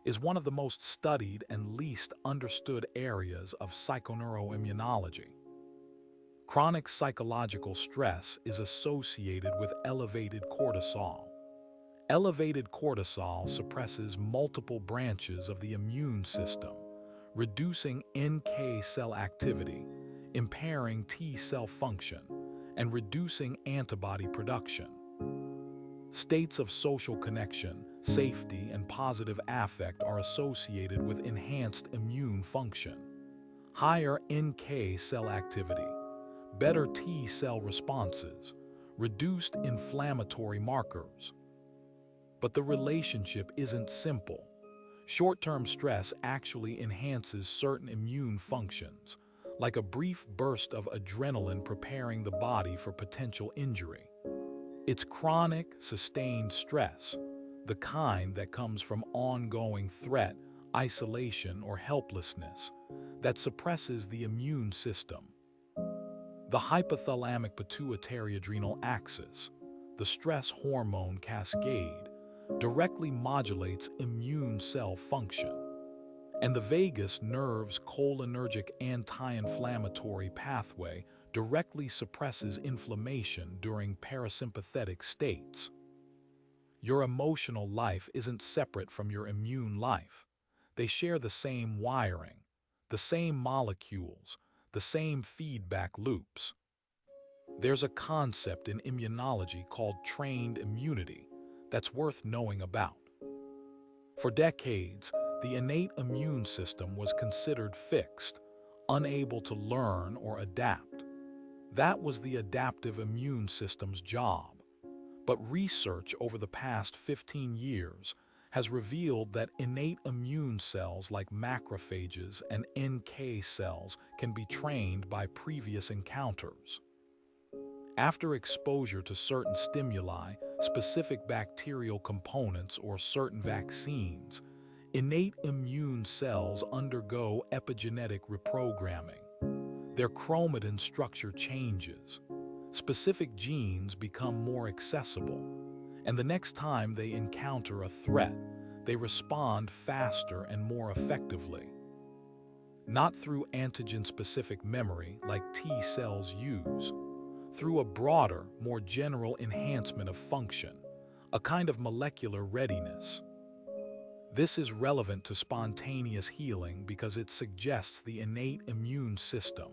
is one of the most studied and least understood areas of psychoneuroimmunology. Chronic psychological stress is associated with elevated cortisol. Elevated cortisol suppresses multiple branches of the immune system, reducing NK cell activity, impairing T cell function, and reducing antibody production. States of social connection, safety, and positive affect are associated with enhanced immune function. Higher NK cell activity, better T cell responses, reduced inflammatory markers. But the relationship isn't simple. Short-term stress actually enhances certain immune functions, like a brief burst of adrenaline preparing the body for potential injury. It's chronic, sustained stress, the kind that comes from ongoing threat, isolation, or helplessness, that suppresses the immune system. The hypothalamic pituitary adrenal axis, the stress hormone cascade, directly modulates immune cell function. And the vagus nerve's cholinergic anti-inflammatory pathway directly suppresses inflammation during parasympathetic states. Your emotional life isn't separate from your immune life. They share the same wiring, the same molecules, the same feedback loops. There's a concept in immunology called trained immunity that's worth knowing about. For decades, the innate immune system was considered fixed, unable to learn or adapt. That was the adaptive immune system's job. But research over the past 15 years has revealed that innate immune cells like macrophages and NK cells can be trained by previous encounters. After exposure to certain stimuli, specific bacterial components, or certain vaccines, innate immune cells undergo epigenetic reprogramming. Their chromatin structure changes. Specific genes become more accessible, and the next time they encounter a threat, they respond faster and more effectively. Not through antigen-specific memory like T cells use, through a broader, more general enhancement of function, a kind of molecular readiness. This is relevant to spontaneous healing because it suggests the innate immune system,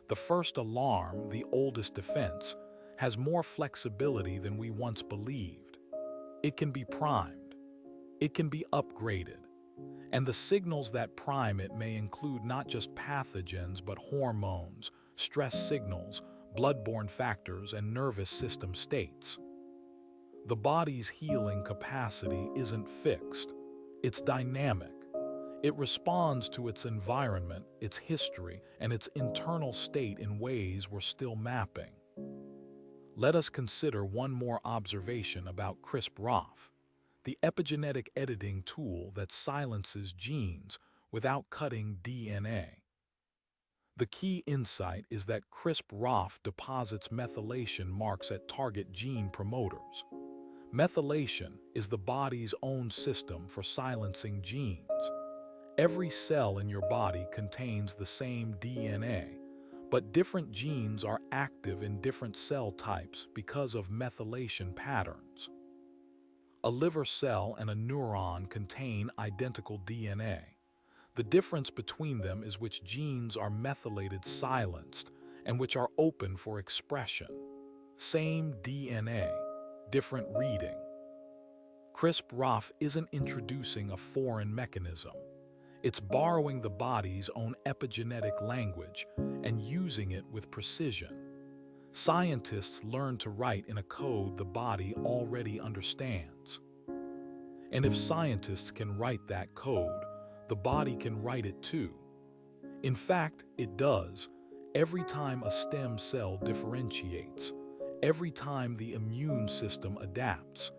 the first alarm, the oldest defense, has more flexibility than we once believed. It can be primed. It can be upgraded. And the signals that prime it may include not just pathogens but hormones, stress signals, blood-borne factors, and nervous system states. The body's healing capacity isn't fixed. It's dynamic. It responds to its environment, its history, and its internal state in ways we're still mapping. Let us consider one more observation about CRISPR-Rf, the epigenetic editing tool that silences genes without cutting DNA. The key insight is that CRISPR-Rf deposits methylation marks at target gene promoters. Methylation is the body's own system for silencing genes. Every cell in your body contains the same DNA, but different genes are active in different cell types because of methylation patterns. A liver cell and a neuron contain identical DNA. The difference between them is which genes are methylated silenced and which are open for expression. Same DNA, different reading. CRISPR-Rf isn't introducing a foreign mechanism. It's borrowing the body's own epigenetic language and using it with precision. Scientists learn to write in a code the body already understands. And if scientists can write that code, the body can write it too. In fact, it does. Every time a stem cell differentiates, every time the immune system adapts,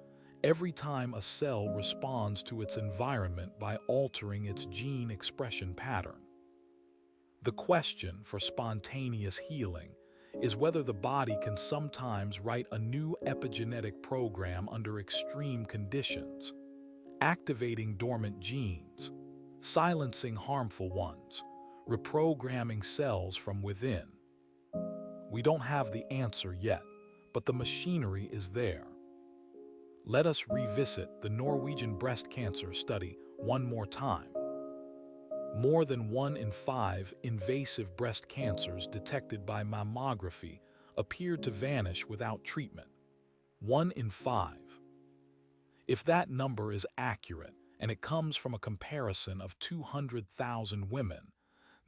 every time a cell responds to its environment by altering its gene expression pattern. The question for spontaneous healing is whether the body can sometimes write a new epigenetic program under extreme conditions, activating dormant genes, silencing harmful ones, reprogramming cells from within. We don't have the answer yet, but the machinery is there. Let us revisit the Norwegian breast cancer study one more time. More than 1 in 5 invasive breast cancers detected by mammography appeared to vanish without treatment. 1 in 5. If that number is accurate, and it comes from a comparison of 200,000 women,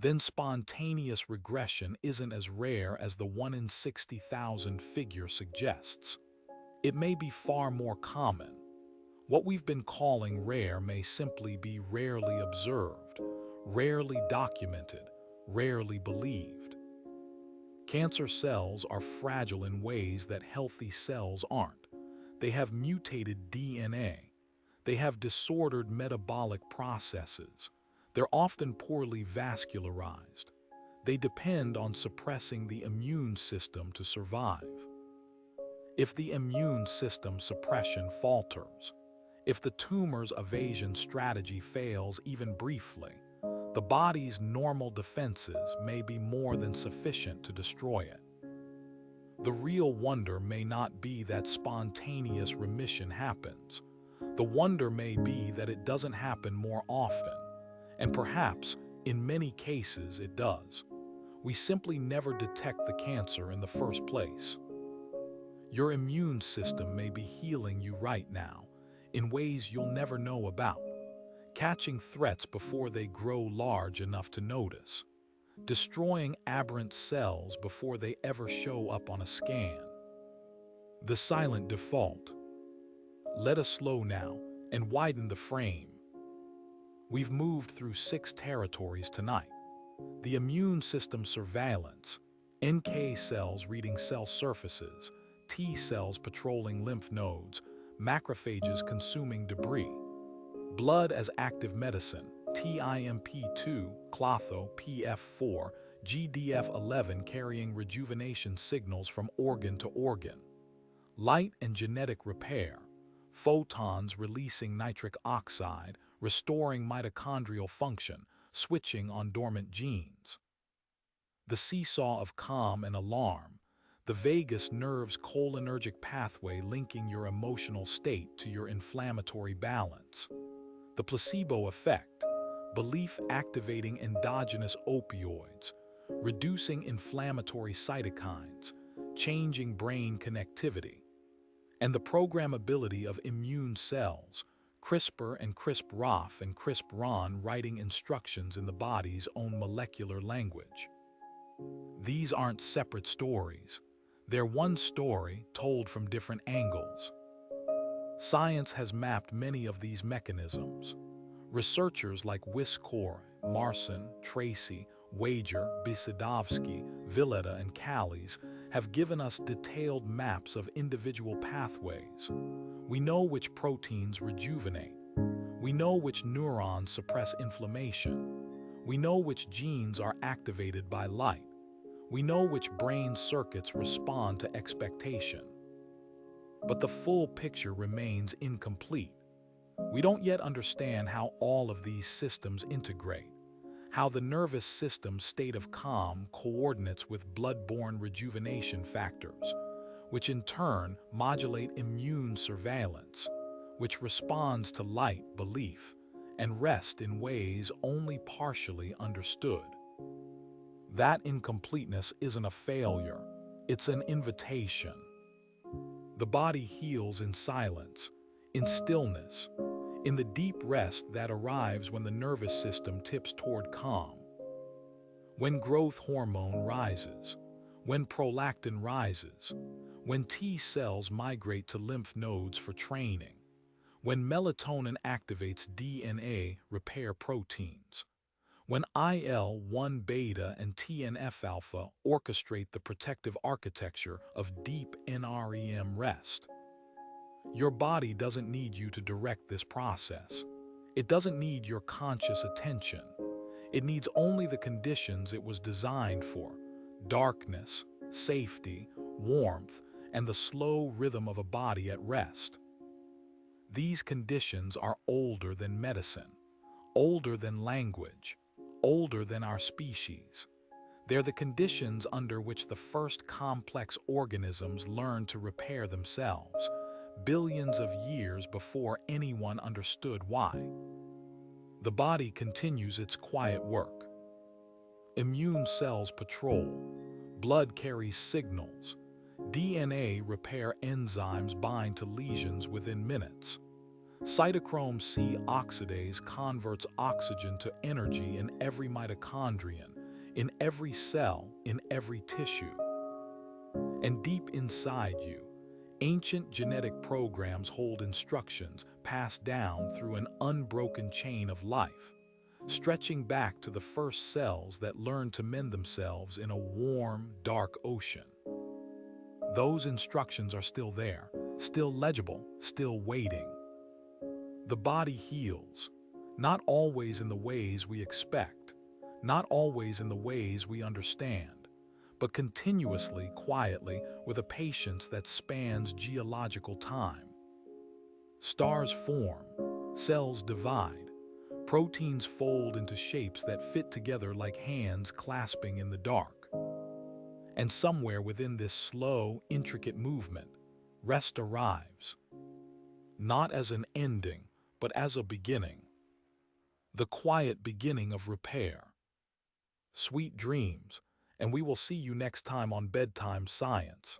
then spontaneous regression isn't as rare as the 1 in 60,000 figure suggests. It may be far more common. What we've been calling rare may simply be rarely observed, rarely documented, rarely believed. Cancer cells are fragile in ways that healthy cells aren't. They have mutated DNA. They have disordered metabolic processes. They're often poorly vascularized. They depend on suppressing the immune system to survive. If the immune system suppression falters, if the tumor's evasion strategy fails even briefly, the body's normal defenses may be more than sufficient to destroy it. The real wonder may not be that spontaneous remission happens. The wonder may be that it doesn't happen more often, and perhaps, in many cases, it does. We simply never detect the cancer in the first place. Your immune system may be healing you right now, in ways you'll never know about, catching threats before they grow large enough to notice, destroying aberrant cells before they ever show up on a scan. The silent default. Let us slow now and widen the frame. We've moved through 6 territories tonight. The immune system surveillance, NK cells reading cell surfaces, T cells patrolling lymph nodes, macrophages consuming debris. Blood as active medicine, TIMP2, Clotho, PF4, GDF11 carrying rejuvenation signals from organ to organ. Light and genetic repair, photons releasing nitric oxide, restoring mitochondrial function, switching on dormant genes. The seesaw of calm and alarm, the vagus nerve's cholinergic pathway linking your emotional state to your inflammatory balance. The placebo effect, belief activating endogenous opioids, reducing inflammatory cytokines, changing brain connectivity. And the programmability of immune cells, CRISPR and CRISPR-Raf and CRISPR-Ron writing instructions in the body's own molecular language. These aren't separate stories. They're one story told from different angles. Science has mapped many of these mechanisms. Researchers like Wiskor, Marson, Tracy, Wager, Bisadovsky, Villeda, and Callies have given us detailed maps of individual pathways. We know which proteins rejuvenate. We know which neurons suppress inflammation. We know which genes are activated by light. We know which brain circuits respond to expectation. But the full picture remains incomplete. We don't yet understand how all of these systems integrate, how the nervous system's state of calm coordinates with blood-borne rejuvenation factors, which in turn modulate immune surveillance, which responds to light belief and rest in ways only partially understood. That incompleteness isn't a failure, it's an invitation. The body heals in silence, in stillness, in the deep rest that arrives when the nervous system tips toward calm. When growth hormone rises, when prolactin rises, when T cells migrate to lymph nodes for training, when melatonin activates DNA repair proteins, when IL-1 beta and TNF-alpha orchestrate the protective architecture of deep NREM rest. Your body doesn't need you to direct this process. It doesn't need your conscious attention. It needs only the conditions it was designed for: darkness, safety, warmth, and the slow rhythm of a body at rest. These conditions are older than medicine, older than language, older than our species. They're the conditions under which the first complex organisms learned to repair themselves, billions of years before anyone understood why. The body continues its quiet work. Immune cells patrol, blood carries signals, DNA repair enzymes bind to lesions within minutes. Cytochrome C oxidase converts oxygen to energy in every mitochondrion, in every cell, in every tissue. And deep inside you, ancient genetic programs hold instructions passed down through an unbroken chain of life, stretching back to the first cells that learned to mend themselves in a warm, dark ocean. Those instructions are still there, still legible, still waiting. The body heals, not always in the ways we expect, not always in the ways we understand, but continuously, quietly, with a patience that spans geological time. Stars form, cells divide, proteins fold into shapes that fit together like hands clasping in the dark. And somewhere within this slow, intricate movement, rest arrives. Not as an ending, but as a beginning. The quiet beginning of repair. Sweet dreams, and we will see you next time on Bedtime Science.